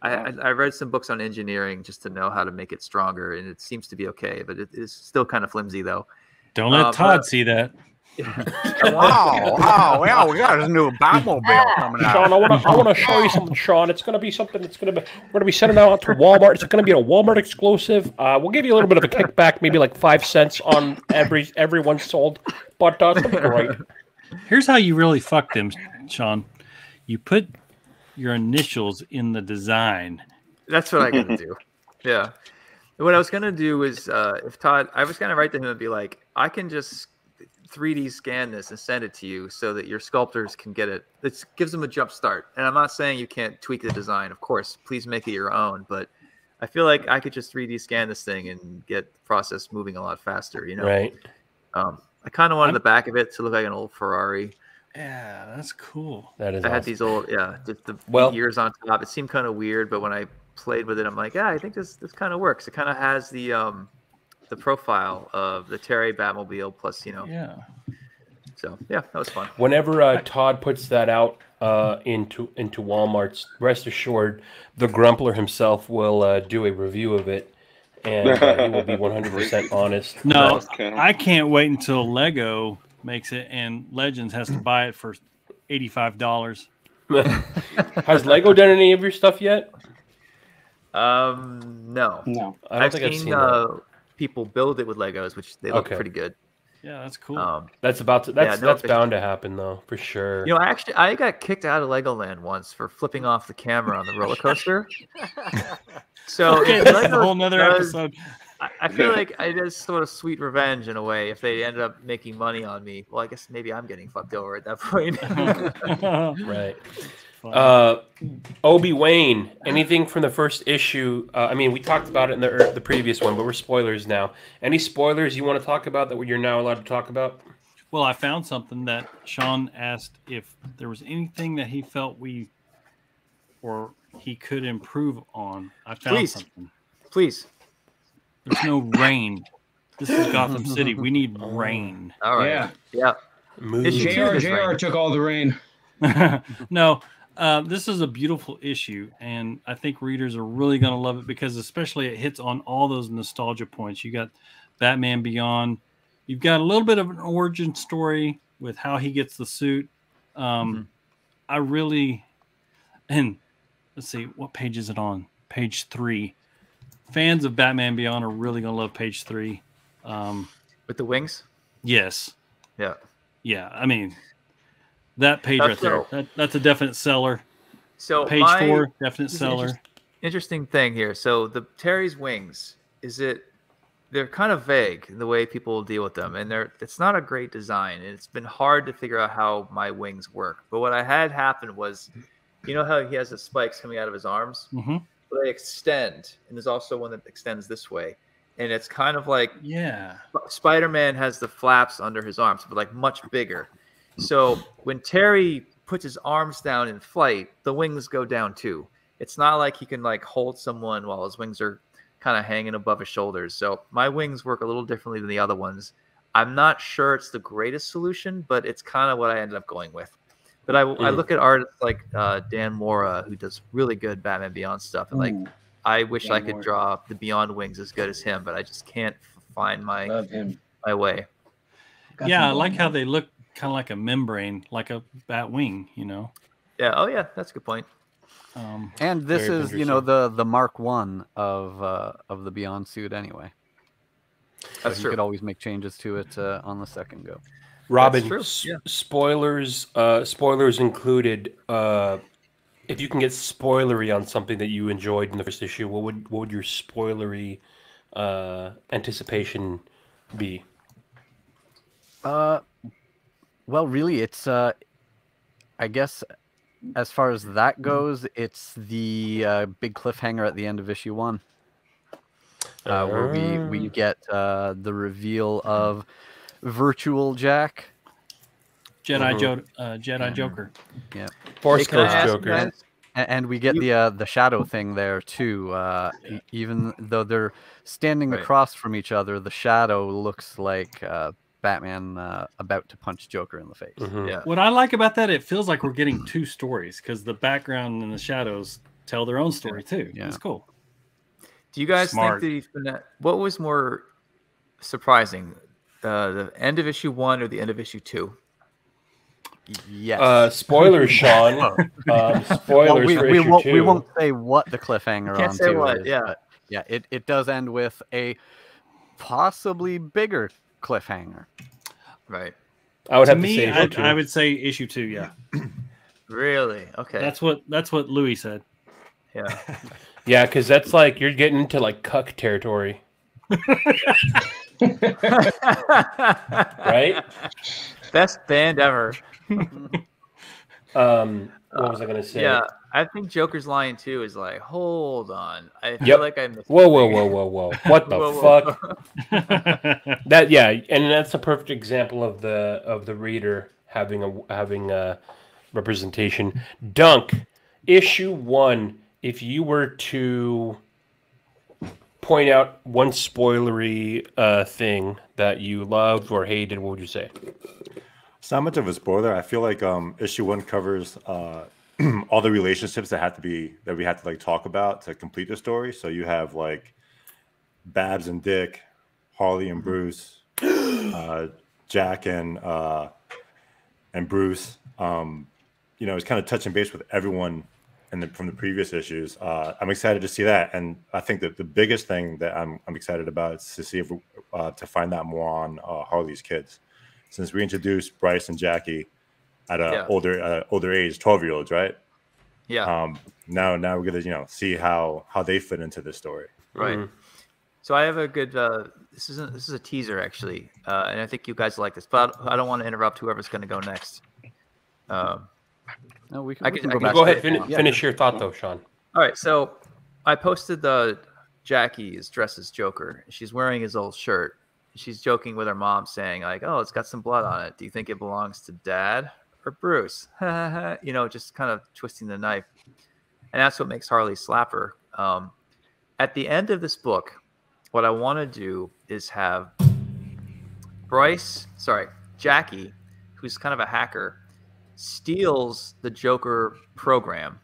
I read some books on engineering just to know how to make it stronger, and it seems to be okay, but it is still kind of flimsy though. Don't let Todd see that. Wow, we got a new Batmobile coming out. Sean, I want to show you something, Sean. It's going to be something that's going to be, we're going to be sending out to Walmart. It's going to be a Walmart exclusive. We'll give you a little bit of a kickback, maybe like 5 cents on every one sold, but it's going to be great. Here's how you really fucked them, Sean. You put your initials in the design. That's what I got to do. Yeah. What I was going to do is, if Todd, I was going to write to him and be like, I can just 3D scan this and send it to you so that your sculptors can get it. It gives them a jump start. And I'm not saying you can't tweak the design. Of course, please make it your own. But I feel like I could just 3D scan this thing and get the process moving a lot faster, Right. I kind of wanted the back of it to look like an old Ferrari. Yeah, that's cool. That is I had awesome. these old, just the ears on top. It seemed kind of weird, but when I played with it, I'm like, I think this kind of works. It kind of has the profile of the Terry Batmobile plus, Yeah. So yeah, that was fun. Whenever Todd puts that out into Walmart's, rest assured, the Grumpler himself will do a review of it, and he will be 100% honest. No, I can't wait until Lego makes it and Legends has to buy it for $85. Has Lego done any of your stuff yet? No. I don't think I've seen that. People build it with Legos, which they look pretty good. Yeah, that's cool. That's bound to happen though, for sure. I got kicked out of Legoland once for flipping off the camera on the roller coaster. So okay, that's a whole nother episode. I feel like I did sort of sweet revenge in a way. If they ended up making money on me, well, I guess maybe I'm getting fucked over at that point. Right. Obi-Wan, anything from the first issue? I mean, we talked about it in the previous one, but we're spoilers now. Any spoilers you want to talk about that you're now allowed to talk about? Well, I found something that Sean asked if there was anything that he felt he could improve on. I found something. Please. There's no rain. This is Gotham City. We need rain. All right. Yeah. JR took all the rain. No, this is a beautiful issue, and I think readers are really going to love it because especially it hits on all those nostalgia points. You got Batman Beyond. You've got a little bit of an origin story with how he gets the suit. And let's see, what page is it on? Page 3. Fans of Batman Beyond are really going to love page 3. With the wings? Yes. Yeah. Yeah, I mean, that page right there, that's a definite seller. So page 4, definite seller. Interesting thing here. So the Terry's wings, they're kind of vague in the way people deal with them, and it's not a great design, and it's been hard to figure out how my wings work. But what I had happen was, you know how he has the spikes coming out of his arms? Mm-hmm. They extend, and there's also one that extends this way, and it's kind of like Spider-Man has the flaps under his arms, but like much bigger. So when Terry puts his arms down in flight, the wings go down too. It's not like he can like hold someone while his wings are kind of hanging above his shoulders. So my wings work a little differently than the other ones. I'm not sure it's the greatest solution, but it's kind of what I ended up going with. But I look at artists like Dan Mora, who does really good Batman Beyond stuff, and like I wish I could draw the Beyond wings as good as him, but I just can't find my way. Yeah, I like how they look kind of like a membrane, like a bat wing, you know? Yeah. Oh, yeah. That's a good point. And this Very is, you know, the Mark I of the Beyond suit anyway. That's You true. could always make changes to it on the second go. Robin, That's true. Yeah. spoilers included. If you can get spoilery on something that you enjoyed in the first issue, what would your spoilery anticipation be? Well, really, it's I guess as far as that goes, it's the big cliffhanger at the end of issue 1, where we get the reveal of Virtual Jack, Jedi Joker. Yeah, Force Hey, can I Ghost ask you Joker. guys- and we get the shadow thing there too. Even though they're standing Right. across from each other, the shadow looks like Batman about to punch Joker in the face. Yeah. What I like about that, it feels like we're getting two stories because the background and the shadows tell their own story too. Yeah. It's cool. Do you guys Smart. think what was more surprising, the end of issue 1 or the end of issue 2? Yes. Spoilers, Sean. Spoilers for issue 2. We won't say what the cliffhanger Can't on say 2 what, is, yeah. but yeah, it does end with a possibly bigger cliffhanger. Right. I would To have me, to say issue 2. I would say issue 2. Yeah, Really? Okay. that's what Louis said. Yeah. Yeah, because that's like you're getting into like cuck territory, right? Best band ever. What was I gonna say? Yeah, I think Joker's line too is like, hold on. I feel Yep. like I missed Whoa, something. whoa! What the Whoa, fuck? That and that's a perfect example of the reader having a representation. Dunk, issue 1. If you were to point out one spoilery thing that you loved or hated, what would you say? It's not much of a spoiler. I feel like issue 1 covers all the relationships that we had to like talk about to complete the story. So you have like Babs and Dick, Harley and Bruce, Jack and Bruce. You know, it's kind of touching base with everyone from the previous issues. I'm excited to see that, and I think that the biggest thing that I'm excited about is to see if to find out more on Harley's kids, since we introduced Bryce and Jackie at a older age, 12-year-olds, right? Yeah. Now we're gonna see how they fit into this story. Right. So I have a good. This is a teaser actually, and I think you guys like this, but I don't want to interrupt whoever's going to go next. No, we can. I we can can go back Go to ahead, it. finish your thought though, Sean. All right, so I posted the Jackie is dressed as Joker. She's wearing his old shirt. She's joking with her mom, saying like, "Oh, it's got some blood on it. Do you think it belongs to Dad or Bruce?" You know, just kind of twisting the knife, and that's what makes Harley slap her. At the end of this book, what I want to do is have Jackie, who's kind of a hacker, steals the Joker program,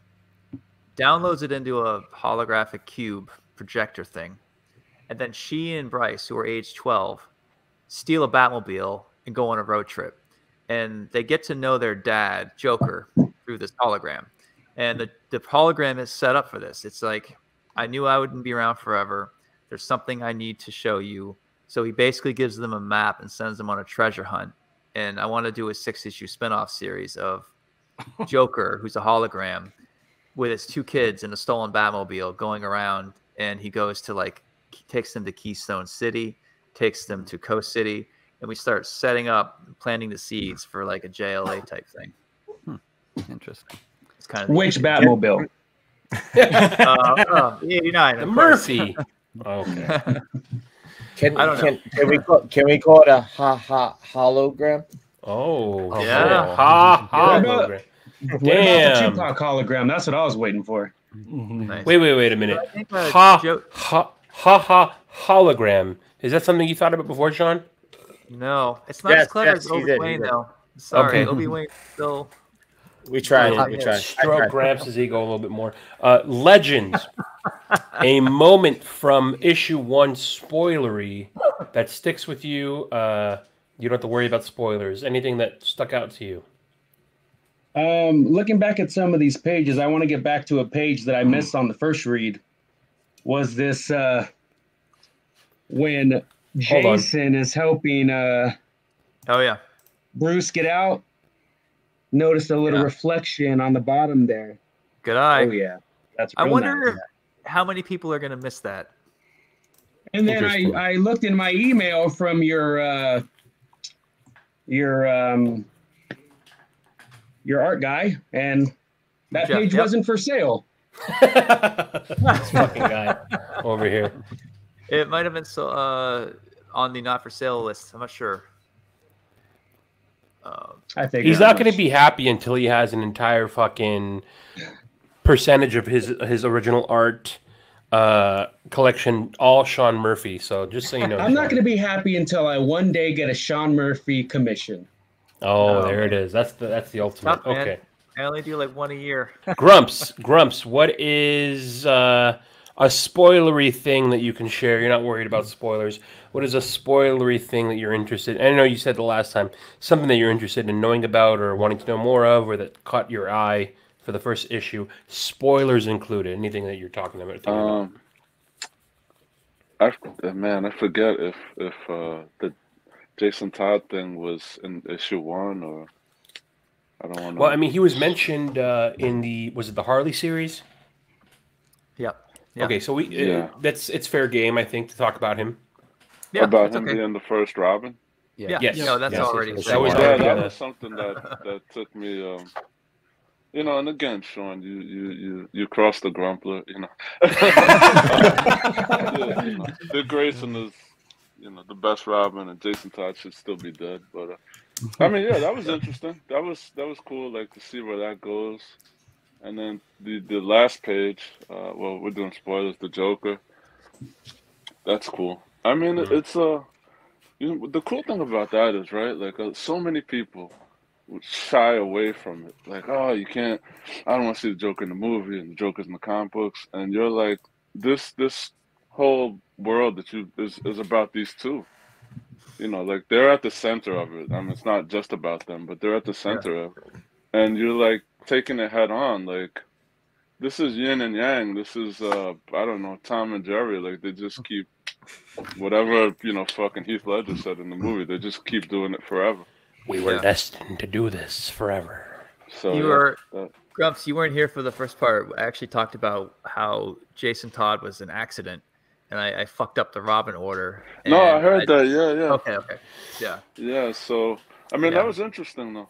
downloads it into a holographic cube projector thing, and then she and Bryce, who are age 12, steal a Batmobile and go on a road trip. And they get to know their dad, Joker, through this hologram. And the hologram is set up for this. It's like, I knew I wouldn't be around forever. There's something I need to show you. So he basically gives them a map and sends them on a treasure hunt. And I want to do a 6-issue spinoff series of Joker, who's a hologram, with his 2 kids in a stolen Batmobile going around. And he goes to takes them to Keystone City, takes them to Coast City. And we start setting up, planting the seeds for like a JLA type thing. Interesting. It's kind of Which Batmobile? the 89. The Murphy. Okay. Can we call it a hologram? Oh yeah. Hologram. What about Damn. the Tupac hologram? That's what I was waiting for. Nice. Wait a minute. I think, Hologram. Is that something you thought about before, Sean? No, it's not as clever as he Obi did, Wan he did. though. Sorry, Okay. Obi Wan still. We tried. Oh, We tried. Stroke grabs his ego a little bit more. Legends. A moment from issue 1 spoilery that sticks with you. You don't have to worry about spoilers. Anything that stuck out to you? Looking back at some of these pages, I want to get back to a page that I missed on the first read. Was this when Jason is helping oh yeah, Bruce get out? Notice a little reflection on the bottom there. Good eye. Oh yeah, that's. I real wonder nice. how many people are going to miss that. And then I looked in my email from your art guy, and that page wasn't for sale. This fucking guy over here. It might have been on the not for sale list. I'm not sure. I think he's not going to be happy until he has an entire fucking percentage of his original art collection, all Sean Murphy. So just so you know, I'm not going to be happy until I one day get a Sean Murphy commission. Oh, there it is. That's the ultimate. Man. Okay. I only do like one a year. Grumps, what is a spoilery thing that you can share? You're not worried about spoilers. What is a spoilery thing that you're interested in? I know you said the last time, something that you're interested in knowing about or wanting to know more of, or that caught your eye for the first issue. Spoilers included. Anything that you're talking about? I forget if the Jason Todd thing was in issue 1 or I don't want to. Well, I mean, he was mentioned in was it the Harley series? Yep. Okay, so it's fair game, I think, to talk about him. Yeah, about him being the first Robin. Yeah. Yes. No, that's already. That was something that took me. And again, Sean, you crossed the Grumpler. Dick Grayson is, the best Robin, and Jason Todd should still be dead. But I mean, that was interesting. That was cool, like to see where that goes. And then the last page, well, we're doing spoilers. The Joker. That's cool. I mean, it's the cool thing about that is, right, like so many people would shy away from it. Like, oh, you can't, I don't want to see the Joker in the movie and the Joker's in the comic books. And you're like, this whole world that is about these two. Like they're at the center of it. I mean, it's not just about them, but they're at the center of it. And you're like taking it head on. Like, this is yin and yang. This is, I don't know, Tom and Jerry. Like, they just keep, whatever, fucking Heath Ledger said in the movie, they just keep doing it forever. We were destined to do this forever. So Grumps, you weren't here for the first part. I actually talked about how Jason Todd was an accident, and I fucked up the Robin order. No, I heard that. Yeah. Okay. Yeah. Yeah. So I mean, that was interesting, though.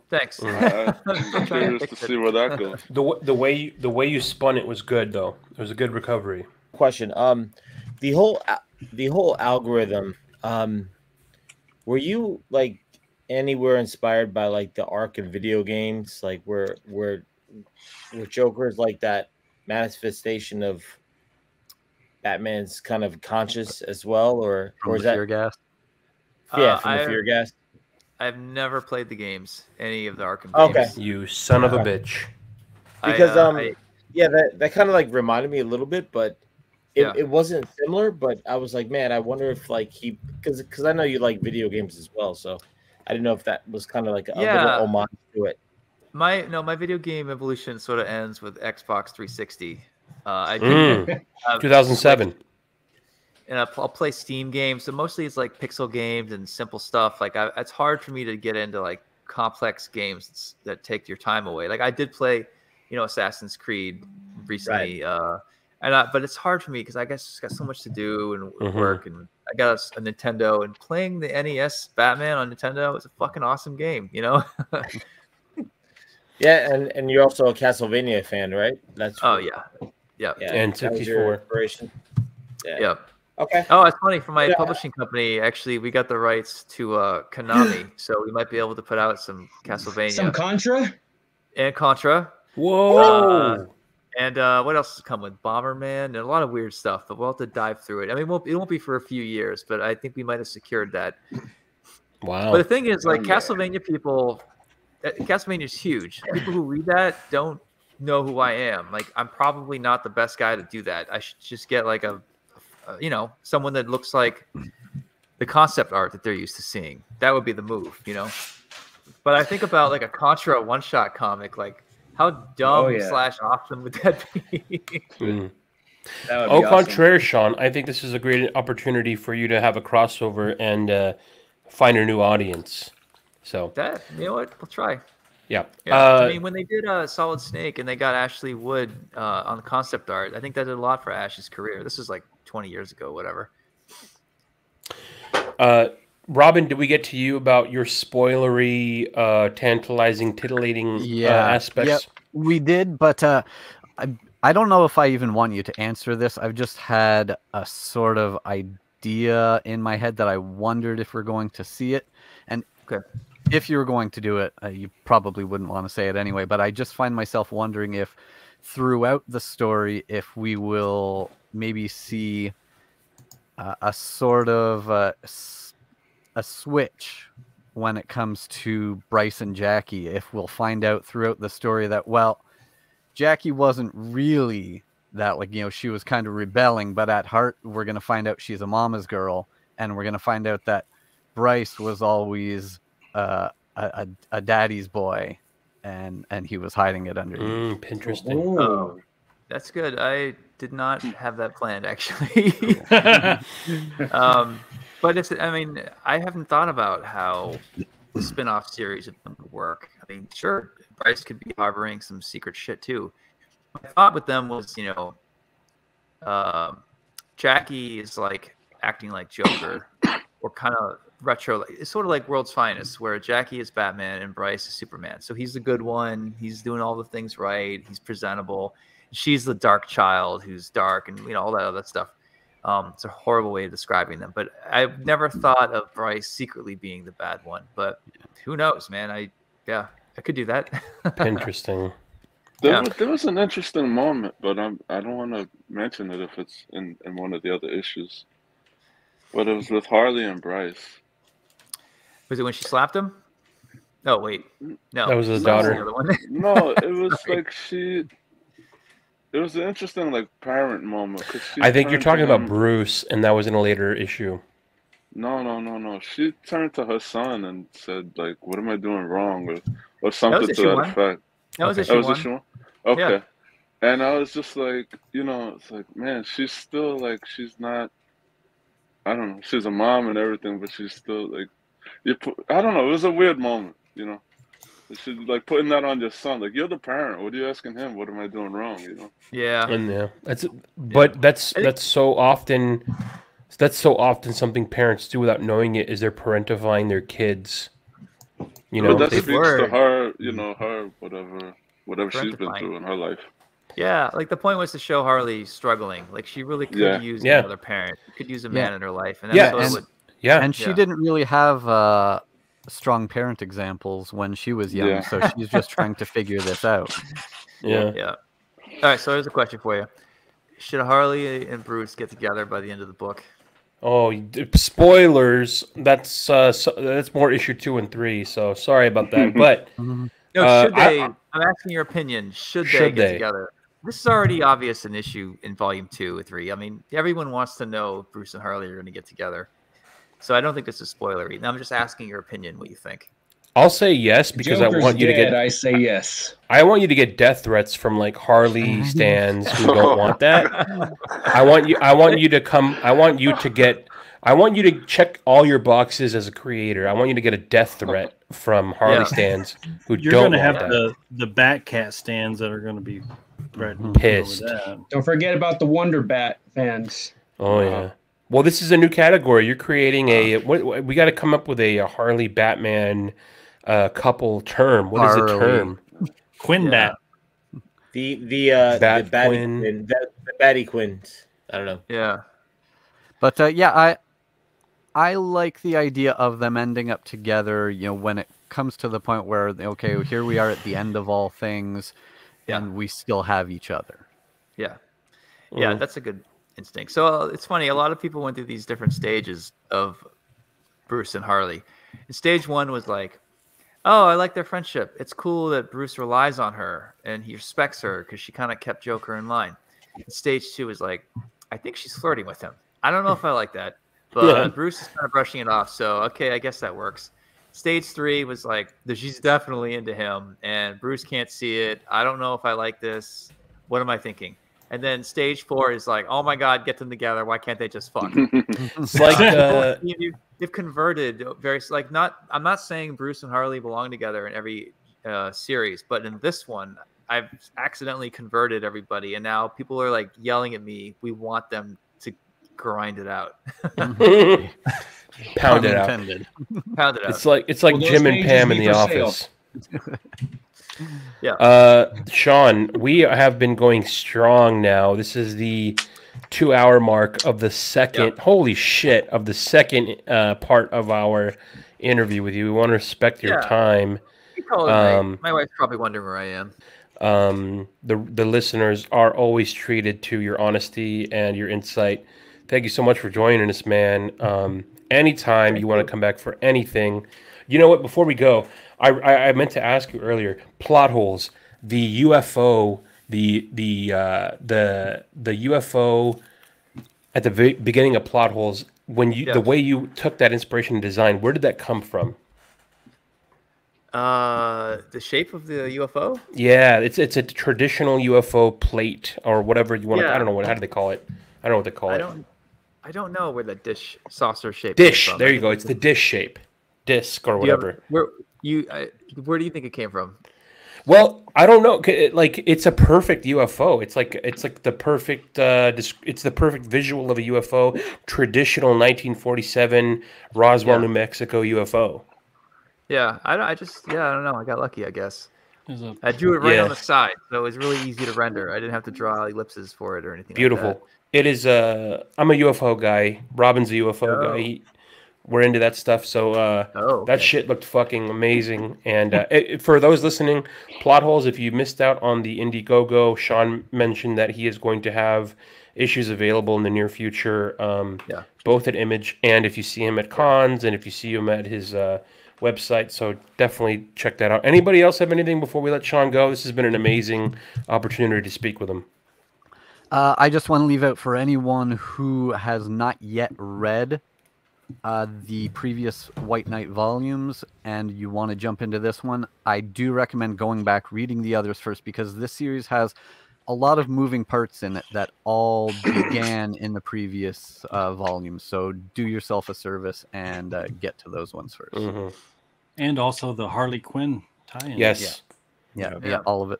Thanks. I'm curious to see where that goes. The way you spun it was good, though. It was a good recovery. Question. The whole algorithm. Were you like anywhere inspired by like the arc in video games, like where Joker is like that manifestation of Batman's kind of conscious as well, or is that fear gas? Yeah, from the fear gas. I've never played the games, any of the Arkham games. Okay. You son of a bitch. Because that kind of like reminded me a little bit, but it wasn't similar. But I was like, man, I wonder if like because I know you like video games as well, so I didn't know if that was kind of like a little homage to it. My video game evolution sort of ends with Xbox 360. I did 2007. And I'll play Steam games. So mostly it's like pixel games and simple stuff. Like it's hard for me to get into like complex games that take your time away. Like I did play, Assassin's Creed recently. Right. But it's hard for me because I guess it's got so much to do and work. And I got a Nintendo, and playing the NES Batman on Nintendo is a fucking awesome game, Yeah, and you're also a Castlevania fan, right? Yeah. And 64. Yeah. Okay. Oh, it's funny. For my publishing company, actually, we got the rights to Konami, so we might be able to put out some Castlevania. Some Contra? And Contra. Whoa. And what else has come with Bomberman and a lot of weird stuff, but we'll have to dive through it. I mean, it won't be for a few years, but I think we might have secured that. Wow. But the thing is, like, Castlevania people, Castlevania is huge. People who read that don't know who I am. Like, I'm probably not the best guy to do that. I should just get like someone that looks like the concept art that they're used to seeing. That would be the move, you know. But I think about like a Contra one-shot comic, like how dumb / awesome would that be? That would Au be contraire, Sean, I think this is a great opportunity for you to have a crossover and find a new audience. So that, you know what? We'll try. Yeah. I mean, when they did Solid Snake and they got Ashley Wood on the concept art, I think that did a lot for Ash's career. This is like 20 years ago, whatever. Robin, did we get to you about your spoilery, tantalizing, titillating aspects? Yeah, we did, but I don't know if I even want you to answer this. I've just had a sort of idea in my head that I wondered if we're going to see it. And if you were going to do it, you probably wouldn't want to say it anyway, but I just find myself wondering if throughout the story, if we will maybe see a sort of a switch when it comes to Bryce and Jackie. If we'll find out throughout the story that, well, Jackie wasn't really that, like, you know, she was kind of rebelling, but at heart, we're going to find out she's a mama's girl, and we're going to find out that Bryce was always a daddy's boy, and he was hiding it underneath. Interesting. Oh, that's good. I did not have that planned, actually. But it's, I mean, I haven't thought about how the spin-off series of them would work. I mean, sure, Bryce could be harboring some secret shit too. My thought with them was, you know, Jackie is like acting like Joker, or kind of retro. It's sort of like World's Finest, where Jackie is Batman and Bryce is Superman. So he's the good one. He's doing all the things right. He's presentable. She's the dark child who's dark, and you know, all that other stuff. It's a horrible way of describing them, but I've never thought of Bryce secretly being the bad one. But who knows, man? I could do that. Interesting. There was an interesting moment, but I don't want to mention it if it's in one of the other issues. But it was with Harley and Bryce. Was it when she slapped him? Oh wait, no, that was his daughter. The other one. No, it was like it was an interesting like parent moment. I think you're talking about Bruce, and that was in a later issue. No. She turned to her son and said, like, "What am I doing wrong?" or something to that effect. That was issue one. Okay. Yeah. And I was just like, you know, it's like, man, she's still like, she's not. I don't know. She's a mom and everything, but she's still like, I don't know. It was a weird moment, you know. She's like putting that on your son. Like, you're the parent. What are you asking him? What am I doing wrong? You know. Yeah. And that's so often something parents do without knowing it, is they're parentifying their kids. You know, that speaks to her. You know, her whatever she's been through in her life. Yeah, like the point was to show Harley struggling. Like she really could use another parent. She could use a man in her life, and and she didn't really have strong parent examples when she was young, so she's just trying to figure this out. Yeah. All right, so here's a question for you: should Harley and Bruce get together by the end of the book? Oh, spoilers! That's more issue 2 and 3. So sorry about that, but no, should they? I'm asking your opinion. Should they get together? This is already obvious an issue in volume 2 or 3. I mean, everyone wants to know if Bruce and Harley are going to get together. So I don't think this is spoilery. Now I'm just asking your opinion, what you think. I'll say yes because Joker's I want you to get. I say yes. I want you to get death threats from like Harley stands who don't want that. I want you to come. I want you to check all your boxes as a creator. I want you to get a death threat from Harley stands who You're don't gonna want have that. the Batcat stands that are going to be pissed. Don't forget about the Wonder Bat fans. Oh yeah. Well, this is a new category. You're creating we got to come up with a Harley Batman couple term. What is the term? Quinbat. The Batty Quins. I don't know. Yeah. But I like the idea of them ending up together, you know, when it comes to the point where, okay, here we are at the end of all things, and we still have each other. Yeah. Yeah, that's a good instinct. So it's funny, a lot of people went through these different stages of Bruce and Harley. And stage 1 was like, oh, I like their friendship. It's cool that Bruce relies on her and he respects her because she kind of kept Joker in line. And stage 2 is like, I think she's flirting with him. I don't know if I like that. But Bruce is kind of brushing it off. So, okay, I guess that works. Stage 3 was like, she's definitely into him, and Bruce can't see it. I don't know if I like this. What am I thinking? And then stage 4 is like, oh my God, get them together. Why can't they just fuck? It's like they've converted very like not. I'm not saying Bruce and Harley belong together in every series, but in this one, I've accidentally converted everybody, and now people are like yelling at me. We want them to grind it out. Pound it out. Pound it out. It's like Jim and Pam in The Office. Yeah. Sean, we have been going strong now. This is the 2-hour mark of the second. Holy shit! Of the second part of our interview with you. We want to respect your time. My wife's probably wondering where I am. The listeners are always treated to your honesty and your insight. Thank you so much for joining us, man. Anytime you want to come back for anything, you know what? Before we go, I meant to ask you earlier. Plot holes, the UFO, the UFO at the beginning of Plot Holes. When you the way you took that inspiration and design, where did that come from? The shape of the UFO? Yeah, it's a traditional UFO plate or whatever you want to. I don't know how do they call it. I don't know what they call it. I don't know where the dish saucer shape. Dish. There you go. It's the dish shape, disc or whatever. Where do you think it came from? Well, I don't know. Like it's a perfect UFO. It's like the perfect. It's the perfect visual of a UFO. Traditional 1947 Roswell, New Mexico UFO. Yeah, I don't know. I got lucky, I guess. I drew it right on the side, so it was really easy to render. I didn't have to draw ellipses for it or anything. Beautiful. Like that. It is. I'm a UFO guy. Robin's a UFO guy. We're into that stuff. So that shit looked fucking amazing. And for those listening, Plot Holes, if you missed out on the Indiegogo, Sean mentioned that he is going to have issues available in the near future, both at Image and if you see him at cons and if you see him at his website. So definitely check that out. Anybody else have anything before we let Sean go? This has been an amazing opportunity to speak with him. I just want to leave out for anyone who has not yet read the previous White Knight volumes and you want to jump into this one, I do recommend going back, reading the others first, because this series has a lot of moving parts in it that all began in the previous volumes. So do yourself a service and get to those ones first. Mm-hmm. And also the Harley Quinn tie-in. Yes. Yeah, all of it.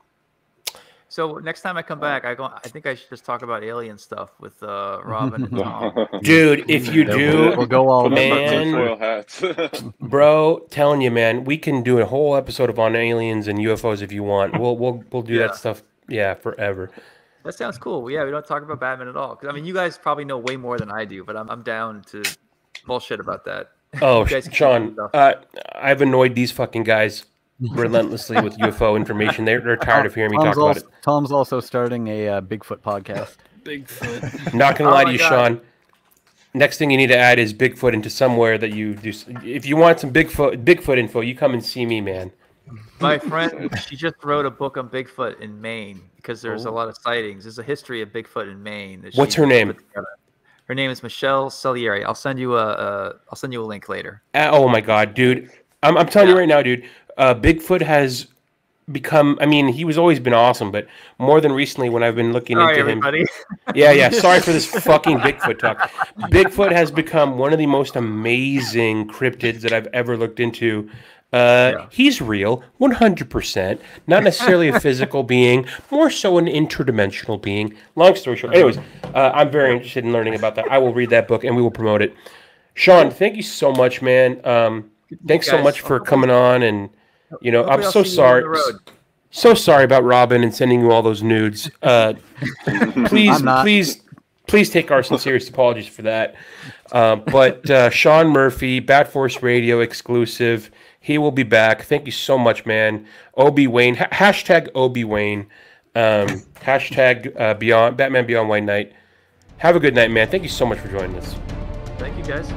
So next time I come back, I think I should just talk about alien stuff with Robin and Tom. Dude, if you do, we'll go all man, bro, telling you, man, we can do a whole episode on aliens and UFOs if you want. We'll do that stuff, forever. That sounds cool. Yeah, we don't talk about Batman at all. Because I mean, you guys probably know way more than I do, but I'm down to bullshit about that. Oh, Sean, I've annoyed these fucking guys relentlessly with UFO information. They're tired of hearing me talk about it. Tom's also starting a Bigfoot podcast. Bigfoot. Not gonna lie to you, Sean. Next thing you need to add is Bigfoot into somewhere that you do. If you want some Bigfoot info, you come and see me, man. My friend, she just wrote a book on Bigfoot in Maine because there's a lot of sightings. There's a history of Bigfoot in Maine. What's her name? Her name is Michelle Salieri. I'll send you a link later. Oh my god, dude! I'm telling you right now, dude. Bigfoot has become. I mean, he was always been awesome, but more than recently, when I've been looking into everybody. him. Yeah. Sorry for this fucking Bigfoot talk. Bigfoot has become one of the most amazing cryptids that I've ever looked into. He's real, 100%. Not necessarily a physical being, more so an interdimensional being. Long story short. Anyways, I'm very interested in learning about that. I will read that book and we will promote it. Sean, thank you so much, man. Thanks so much for coming on. And, you know, I'm so sorry. So sorry about Robin and sending you all those nudes. Please take our sincerest apologies for that. But Sean Murphy, Bat Force Radio exclusive. He will be back. Thank you so much, man. Obi Wayne, hashtag Obi Wayne, hashtag Beyond Batman Beyond White Knight. Have a good night, man. Thank you so much for joining us. Thank you, guys.